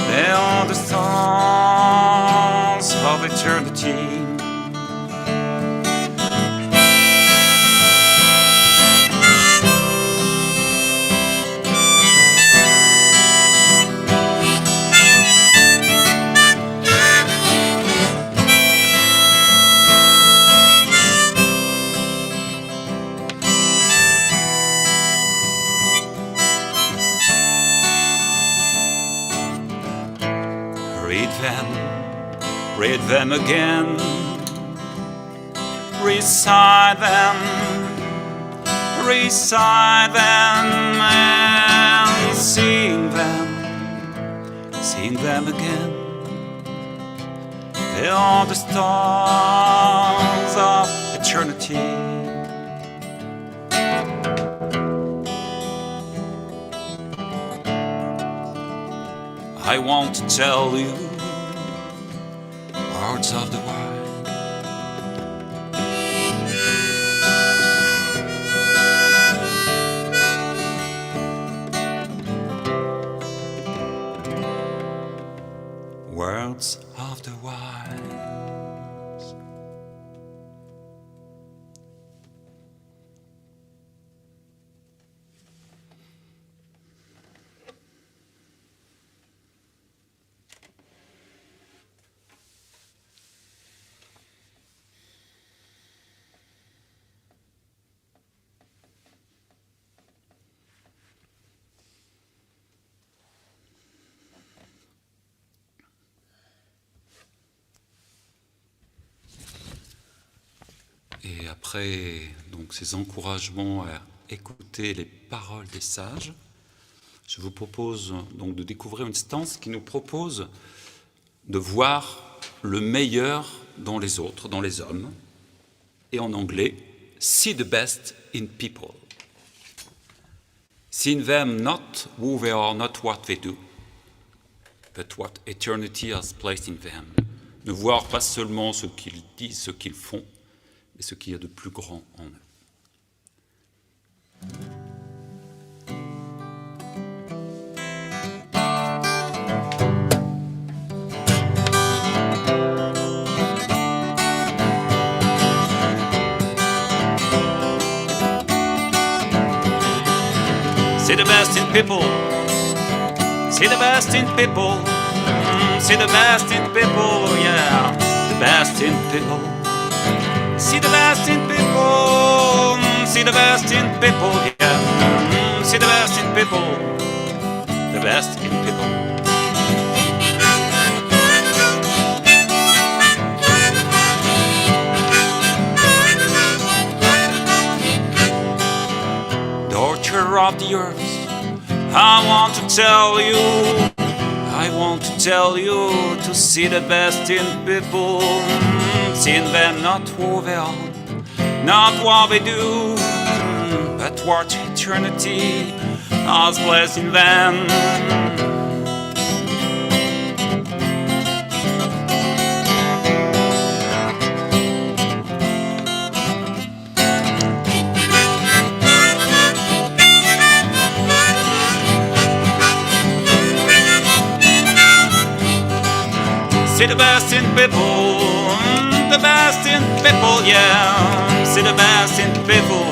They are the songs of eternity. Read them again, recite them and sing them again. They are the stars of eternity. I want to tell you words of the wise. Words of the wise. Et après donc, ces encouragements à écouter les paroles des sages, je vous propose donc de découvrir une stance qui nous propose de voir le meilleur dans les autres, dans les hommes, et en anglais, see the best in people. See in them not who they are, not what they do, but what eternity has placed in them. Ne voir pas seulement ce qu'ils disent, ce qu'ils font, mais ce qu'il y a de plus grand en eux. See the best in people. See the best in people. See the best in people, yeah. The best in people. See the best in people. See the the best in people, yeah. See the best in people, the best in people. Daughter of the earth, I want to tell you, I want to tell you to see the best in people. See them not who they are, not what they do, but what eternity has blessed in them. See the best in people, the best in people, yeah. See the best in people,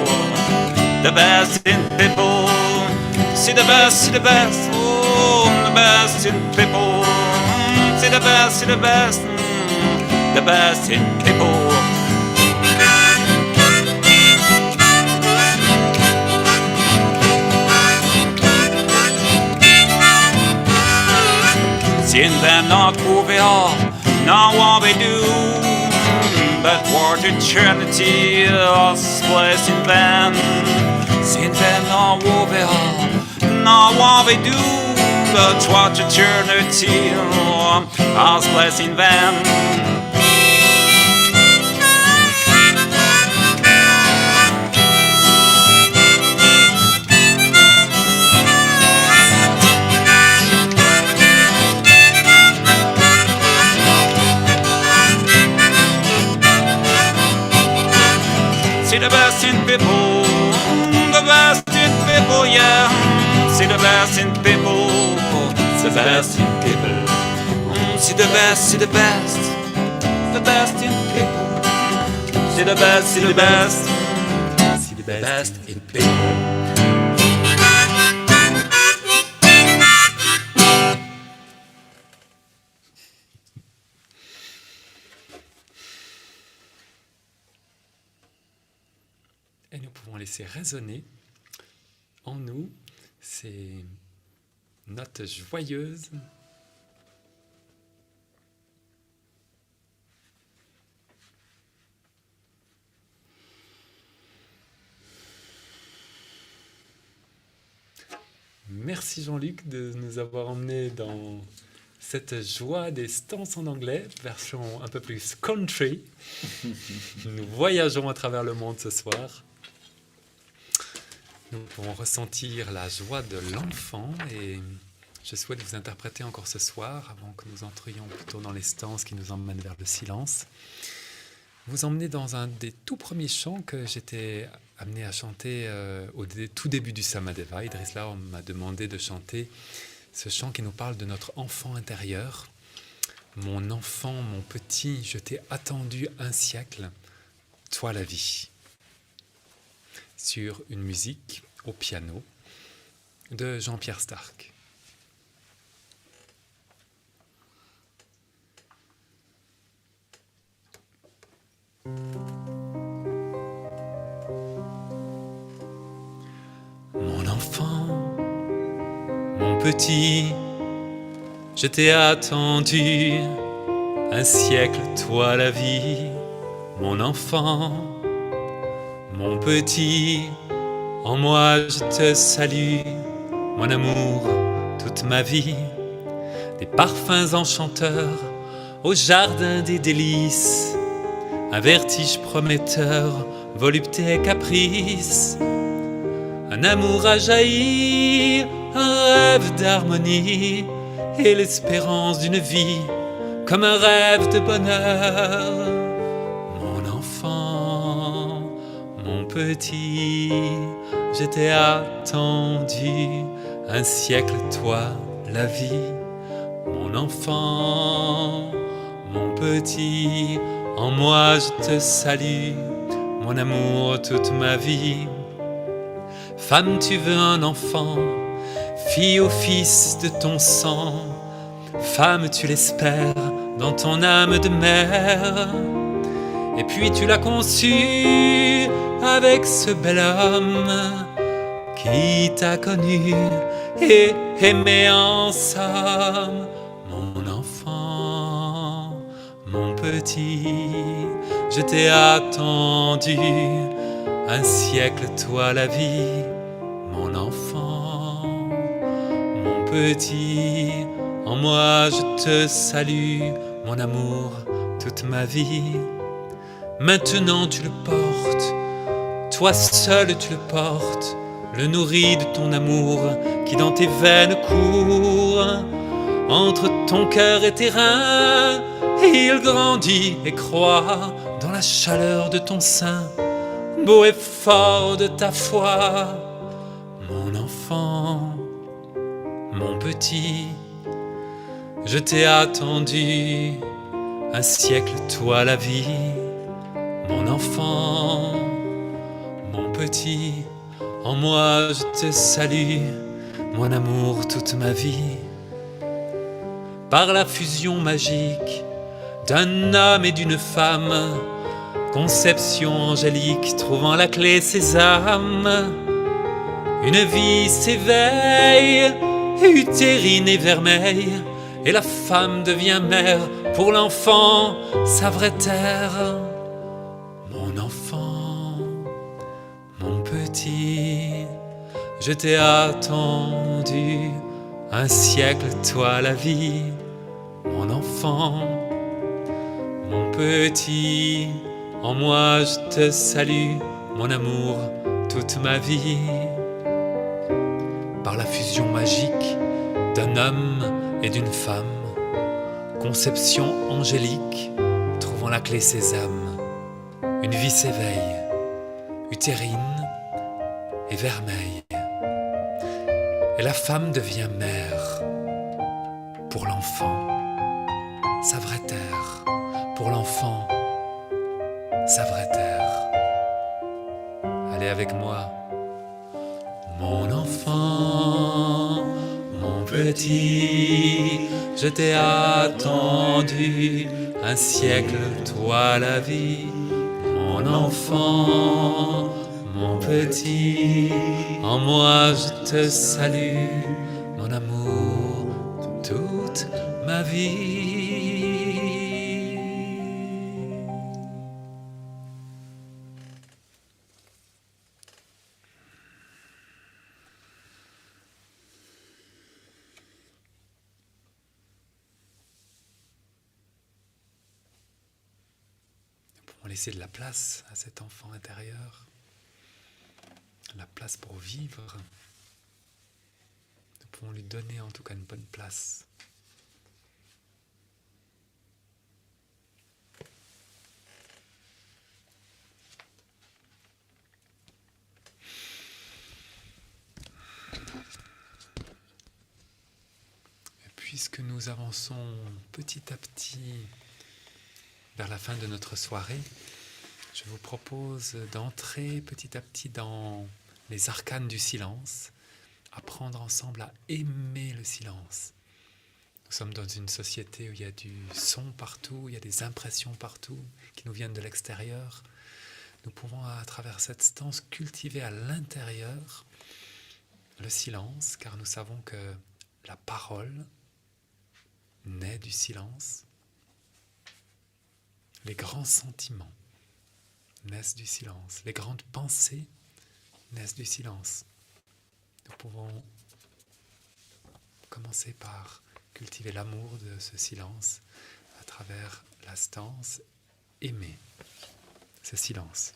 the best in people. See the best, oh, the best in people. See the best, the best in people. Seeing them not who they are, not what they do, but what eternity has placed in them. Seeing them not who they are, not what they do, but what eternity has placed in them. See the best in people, the best in people, yeah. See the best in people, the best in people. See the best, the best in people. See the best, see the best in people. Et nous pouvons laisser résonner en nous ces notes joyeuses. Merci Jean-Luc de nous avoir emmenés dans cette joie des stances en anglais, version un peu plus country. Nous voyageons à travers le monde ce soir. Nous pouvons ressentir la joie de l'enfant et je souhaite vous interpréter encore ce soir, avant que nous entrions plutôt dans les stances qui nous emmènent vers le silence. Vous emmenez dans un des tout premiers chants que j'étais amené à chanter au tout début du Samadeva. Idriss Laor m'a demandé de chanter ce chant qui nous parle de notre enfant intérieur. Mon enfant, mon petit, je t'ai attendu un siècle, toi la vie. Sur une musique au piano de Jean-Pierre Starck. Mon enfant, mon petit, je t'ai attendu un siècle, toi la vie, mon enfant. Mon petit, en moi je te salue, mon amour, toute ma vie. Des parfums enchanteurs au jardin des délices, un vertige prometteur, volupté et caprice. Un amour a jailli, un rêve d'harmonie et l'espérance d'une vie comme un rêve de bonheur. Petit, je t'ai attendu un siècle, toi, la vie, mon enfant, mon petit, en moi je te salue, mon amour, toute ma vie. Femme, tu veux un enfant, fille ou fils de ton sang, femme, tu l'espères dans ton âme de mère, et puis tu l'as conçu avec ce bel homme qui t'a connu et aimé en somme. Mon enfant, mon petit, je t'ai attendu un siècle, toi la vie. Mon enfant, mon petit, en moi je te salue, mon amour, toute ma vie. Maintenant tu le portes, toi seul tu le portes, le nourris de ton amour qui dans tes veines court. Entre ton cœur et tes reins, il grandit et croît dans la chaleur de ton sein, beau et fort de ta foi. Mon enfant, mon petit, je t'ai attendu un siècle, toi la vie. Mon enfant, mon petit, en moi je te salue, mon amour, toute ma vie. Par la fusion magique d'un homme et d'une femme, conception angélique trouvant la clé sésame, une vie s'éveille, utérine et vermeille, et la femme devient mère pour l'enfant, sa vraie terre. Mon enfant, mon petit, je t'ai attendu un siècle, toi la vie. Mon enfant, mon petit, en moi je te salue, mon amour, toute ma vie. Par la fusion magique d'un homme et d'une femme, conception angélique, trouvant la clé sésame, une vie s'éveille, utérine et vermeille, et la femme devient mère pour l'enfant, sa vraie terre, pour l'enfant, sa vraie terre. Allez avec moi. Mon enfant, mon petit, je t'ai attendu un siècle, toi la vie. Mon enfant, mon petit, en moi je te salue, mon amour, toute ma vie. Nous pouvons laisser de la place à cet enfant intérieur, la place pour vivre. Nous pouvons lui donner en tout cas une bonne place. Et puisque nous avançons petit à petit vers la fin de notre soirée, je vous propose d'entrer petit à petit dans les arcanes du silence, apprendre ensemble à aimer le silence. Nous sommes dans une société où il y a du son partout, il y a des impressions partout qui nous viennent de l'extérieur. Nous pouvons à travers cette stance cultiver à l'intérieur le silence, car nous savons que la parole naît du silence. Les grands sentiments naissent du silence. Les grandes pensées naissent du silence. Nous pouvons commencer par cultiver l'amour de ce silence à travers la stance, aimer ce silence.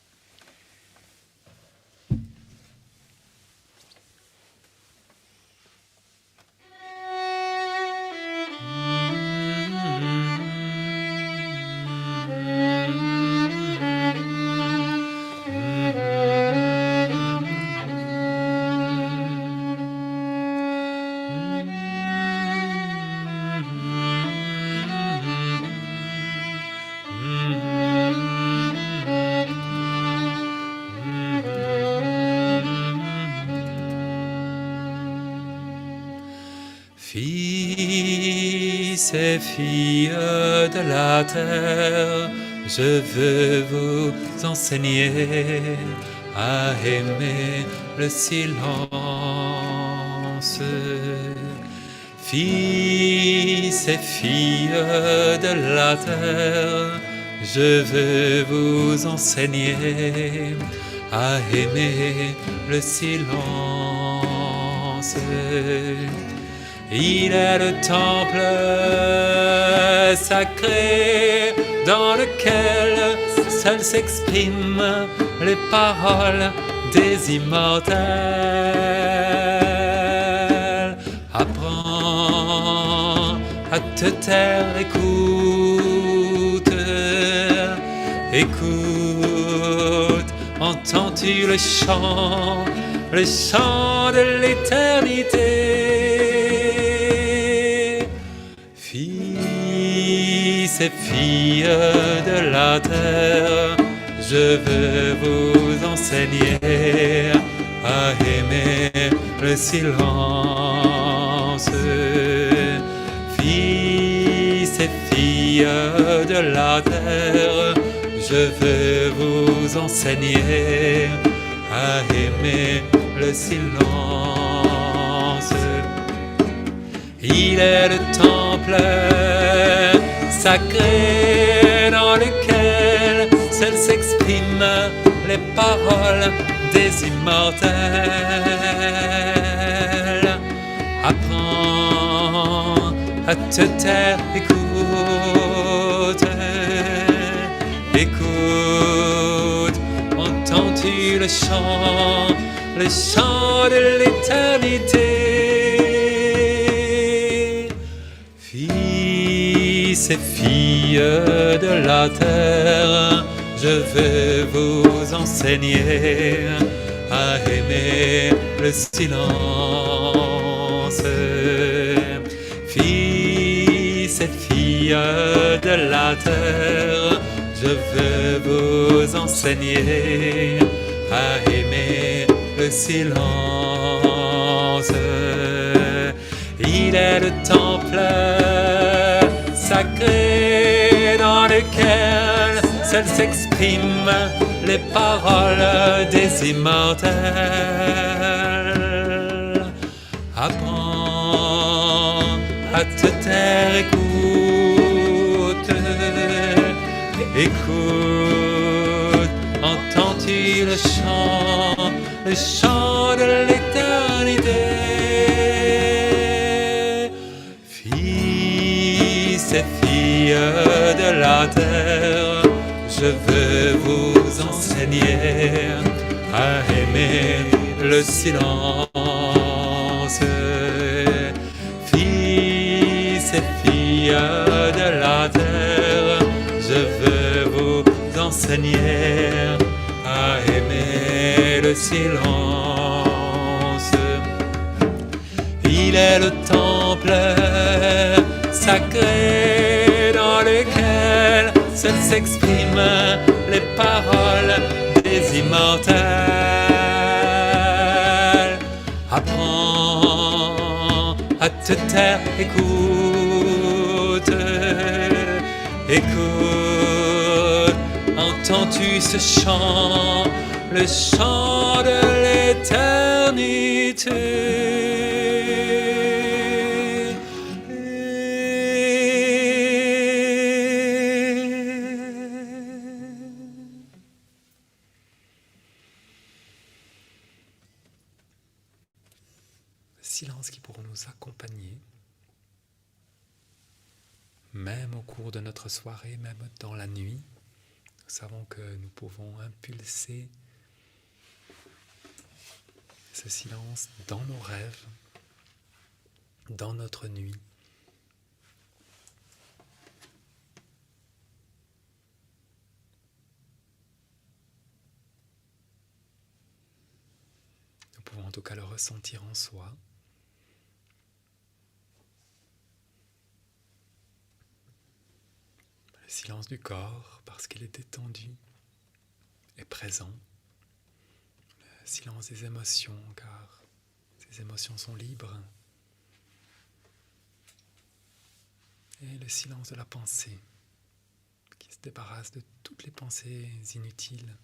Fils et filles de la terre, je veux vous enseigner à aimer le silence. Fils et filles de la terre, je veux vous enseigner à aimer le silence. Il est le temple sacré dans lequel seuls s'expriment les paroles des immortels. Apprends à te taire, écoute, écoute, entends-tu le chant de l'éternité? Fils et filles de la terre, je veux vous enseigner à aimer le silence. Fils et filles de la terre, je veux vous enseigner à aimer le silence. Il est le temple sacré dans lequel seuls s'expriment les paroles des immortels. Apprends à te taire, écoute, écoute, entends-tu le chant de l'éternité? Fils et filles de la terre, je veux vous enseigner à aimer le silence. Fils et filles de la terre, je veux vous enseigner à aimer le silence. Il est le temple sacré dans lequel seuls s'expriment les paroles des immortels. Apprends à te taire, écoute, écoute, entends-tu le chant de l'éternité? Fils et filles de la terre, je veux vous enseigner à aimer le silence. Fils et filles de la terre, je veux vous enseigner à aimer le silence. Il est le temple sacré dans lequel seuls s'expriment les paroles des immortels. Apprends à te taire, écoute, écoute, entends-tu ce chant, le chant de l'éternité? Silence qui pourront nous accompagner, même au cours de notre soirée, même dans la nuit. Nous savons que nous pouvons impulser ce silence dans nos rêves, dans notre nuit. Nous pouvons en tout cas le ressentir en soi. Le silence du corps, parce qu'il est détendu et présent. Le silence des émotions, car ces émotions sont libres. Et le silence de la pensée, qui se débarrasse de toutes les pensées inutiles.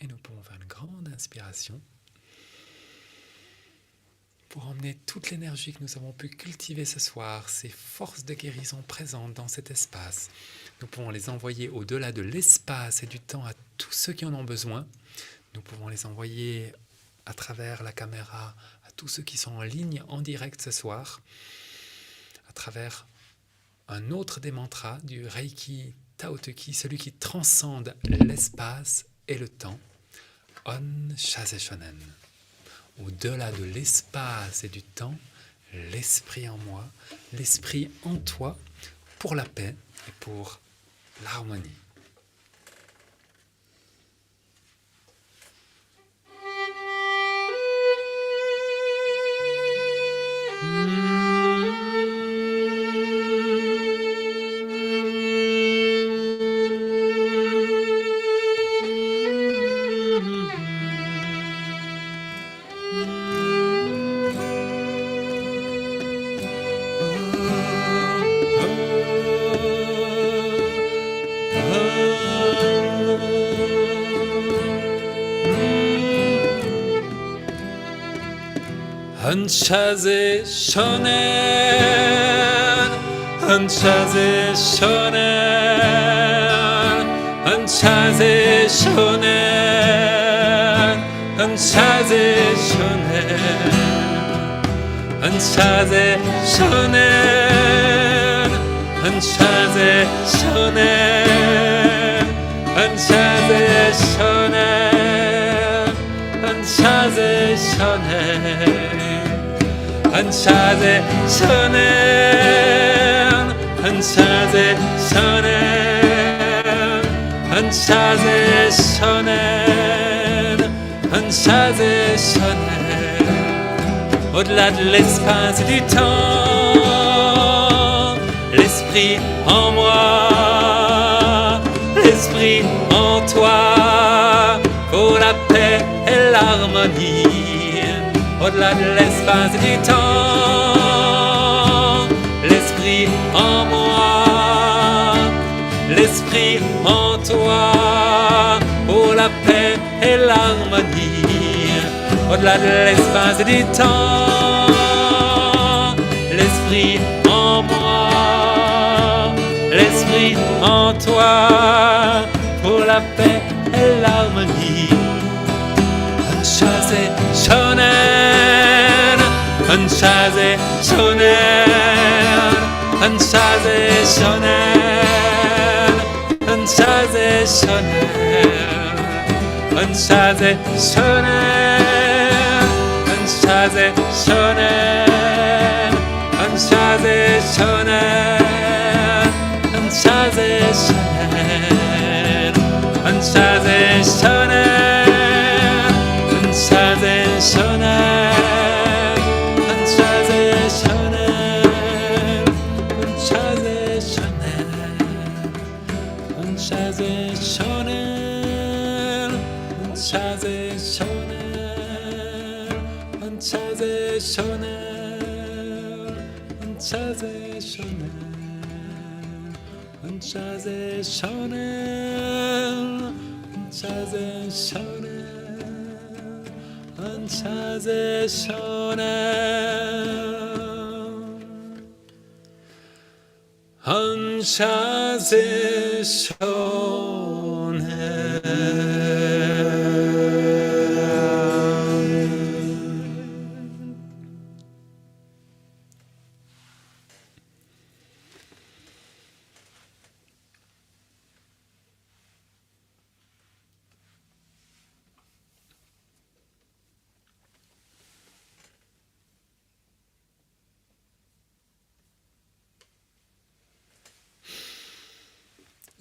Et nous pouvons faire une grande inspiration pour emmener toute l'énergie que nous avons pu cultiver ce soir, ces forces de guérison présentes dans cet espace. Nous pouvons les envoyer au-delà de l'espace et du temps à tous ceux qui en ont besoin. Nous pouvons les envoyer à travers la caméra à tous ceux qui sont en ligne, en direct ce soir, à travers un autre des mantras du Reiki Tao Te Chi, celui qui transcende l'espace et le temps. On Chaze Shonen. Au-delà de l'espace et du temps, l'esprit en moi, l'esprit en toi, pour la paix et pour l'harmonie. Chaze Shonen, Chaze Shonen, Chaze Shonen, Chaze Shonen, Chaze Shonen, Chaze Shonen, Chaze Shonen, Chaze Shonen. Chaze Shonen, Chaze Shonen, Chaze Shonen, Chaze Shonen. Au-delà de l'espace et du temps, l'esprit en moi, l'esprit en toi, pour la paix et l'harmonie. Au-delà de l'espace et du temps, l'esprit en moi, l'esprit en toi, pour la paix et l'harmonie. Au-delà de l'espace et du temps, l'esprit en moi, l'esprit en toi, pour la paix et l'harmonie. Chaze Shonen, Chaze Shonen, Chaze Shonen, Chaze Shonen, Chaze Shonen, Chaze Shonen, Chaze Shonen, Chaze Shonen, Chaze Shonen. Chaze Shonen, Chaze Shonen, Chaze Shonen, Chaze Shonen, Chaze Shonen, Chaze Shonen, Chaze Shonen, Chaze Shonen, Chaze Shonen. Chaze Shonen, Chaze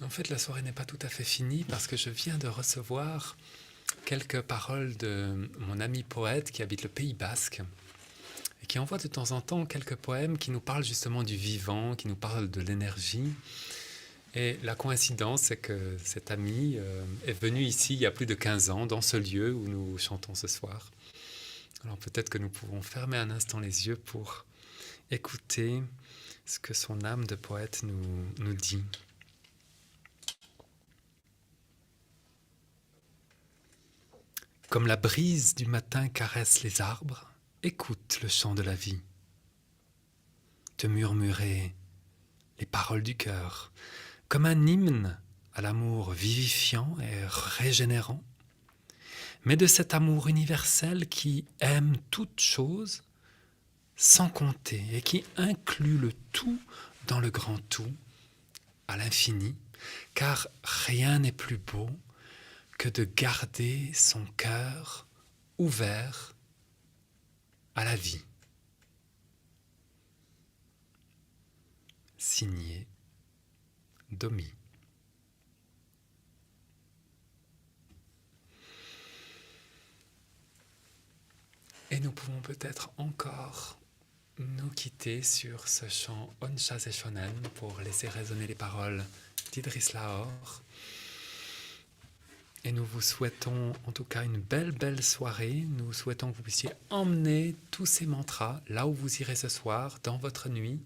En fait, la soirée n'est pas tout à fait finie parce que je viens de recevoir quelques paroles de mon ami poète qui habite le Pays Basque et qui envoie de temps en temps quelques poèmes qui nous parlent justement du vivant, qui nous parlent de l'énergie. Et la coïncidence, c'est que cet ami est venu ici il y a plus de 15 ans, dans ce lieu où nous chantons ce soir. Alors peut-être que nous pouvons fermer un instant les yeux pour écouter ce que son âme de poète nous dit. Comme la brise du matin caresse les arbres, écoute le chant de la vie. Te murmurer les paroles du cœur, comme un hymne à l'amour vivifiant et régénérant, mais de cet amour universel qui aime toute chose sans compter et qui inclut le tout dans le grand tout, à l'infini, car rien n'est plus beau que de garder son cœur ouvert à la vie. Signé Domi. Et nous pouvons peut-être encore nous quitter sur ce chant Onchase Shonen pour laisser résonner les paroles d'Idriss Lahore. Et nous vous souhaitons en tout cas une belle soirée. Nous souhaitons que vous puissiez emmener tous ces mantras là où vous irez ce soir, dans votre nuit.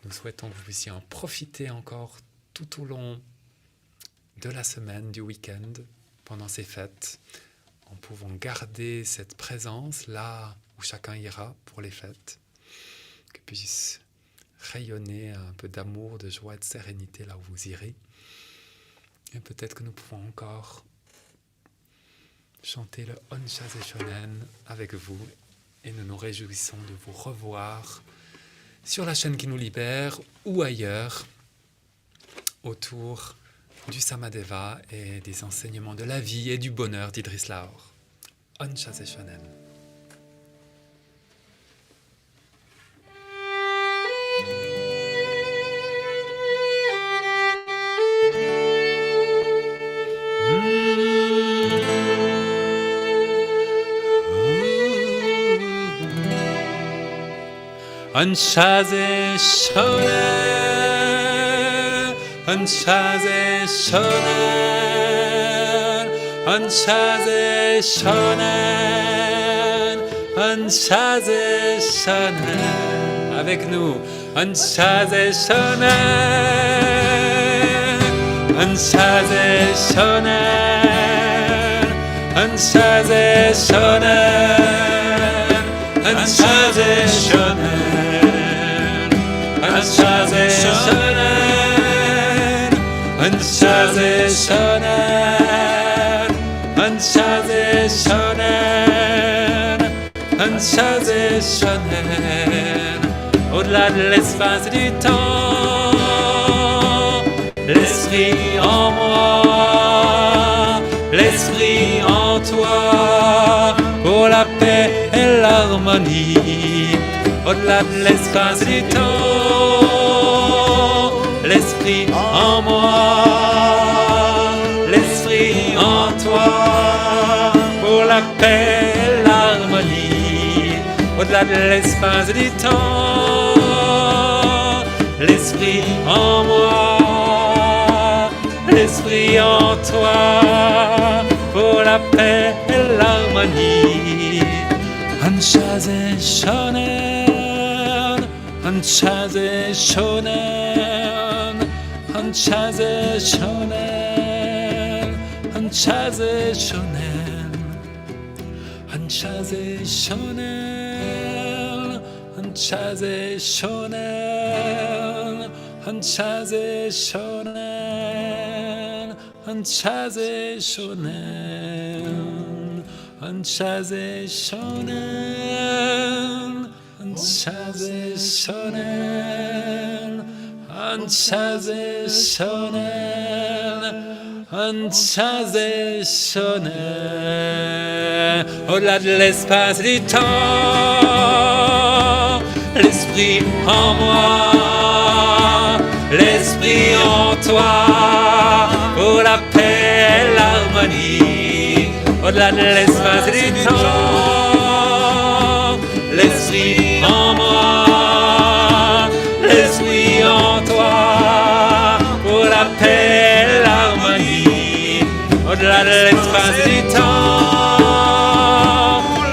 Nous souhaitons que vous puissiez en profiter encore tout au long de la semaine, du week-end, pendant ces fêtes, en pouvant garder cette présence là où chacun ira pour les fêtes, que puisse rayonner un peu d'amour, de joie et de sérénité là où vous irez. Et peut-être que nous pouvons encore chanter le Onchase Shonen avec vous, et nous nous réjouissons de vous revoir sur la chaîne qui nous libère ou ailleurs, autour du Samadeva et des enseignements de la vie et du bonheur d'Idriss Lahore. Onchase Shonen. Onchase Shonen, Onchase Shonen, Onchase Shonen, Onchase Shonen. Avec nous, Onchase Shonen, Onchase Shonen, Onchase Shonen, Onchase Shonen. Onchase Shonen, Onchase Shonen, Onchase Shonen, Onchase Shonen. Au-delà de l'espace et du temps, l'esprit en moi, l'esprit en toi, pour la paix et l'harmonie. Au-delà de l'espace et du temps, l'esprit en moi, l'esprit en toi, pour la paix et l'harmonie. Au-delà de l'espace et du temps, l'esprit en moi, l'esprit en toi, pour la paix et l'harmonie. Onchase Shonen, Onchase Shonen, Onchase Shonen, Onchase Shonen, Onchase Shonen, Onchase Shonen, Onchase Shonen, Onchase Shonen, Onchase Shonen, Onchase Shonen, Onchase Shonen, Onchase Shonen. Au-delà de l'espace et du temps, l'esprit en moi, l'esprit en toi, pour la paix et l'harmonie. Au-delà de l'espace et du temps, l'esprit en moi, l'esprit en toi, pour la paix et l'harmonie. Au-delà de l'espace et du temps,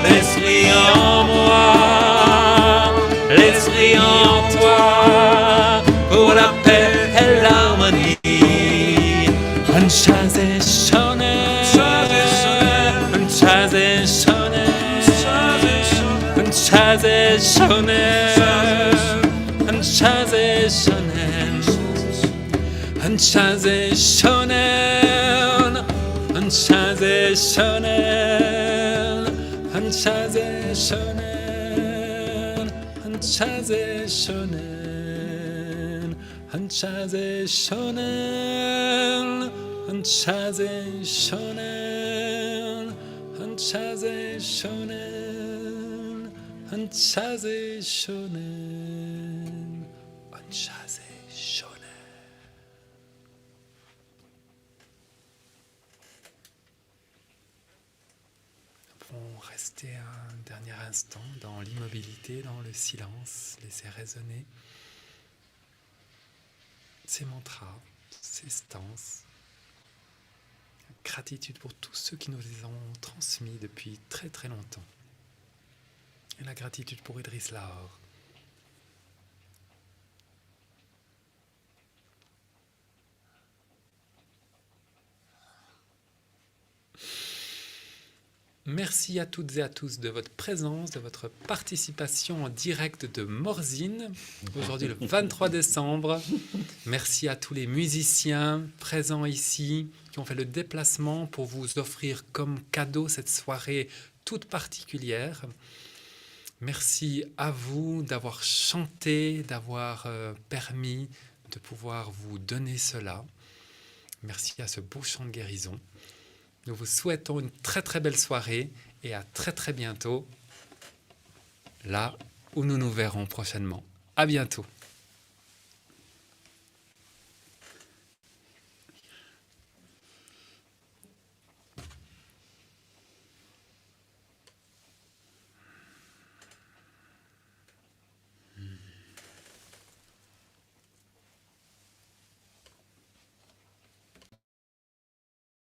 l'esprit en moi, l'esprit en toi, pour la paix et l'harmonie. Onchase Shonen, Chazé Shonen, un Chazé Shonen, un Chazé Shonen, un Chazé Shonen, un Chazé Shonen, un Chazé Shonen, un Chazé Shonen, un Chazé Shonen, un Chazé Shonen, un Chazé Shonen, un Chazé Shonen. Nous pouvons rester un dernier instant dans l'immobilité, dans le silence, laisser résonner ces mantras, ces stances. Gratitude pour tous ceux qui nous les ont transmis depuis très très longtemps. Et la gratitude pour Idriss Lahore. Merci à toutes et à tous de votre présence, de votre participation en direct de Morzine, aujourd'hui le 23 décembre. Merci à tous les musiciens présents ici, qui ont fait le déplacement pour vous offrir comme cadeau cette soirée toute particulière. Merci à vous d'avoir chanté, d'avoir permis de pouvoir vous donner cela. Merci à ce beau chant de guérison. Nous vous souhaitons une très très belle soirée et à très très bientôt, là où nous nous verrons prochainement. À bientôt.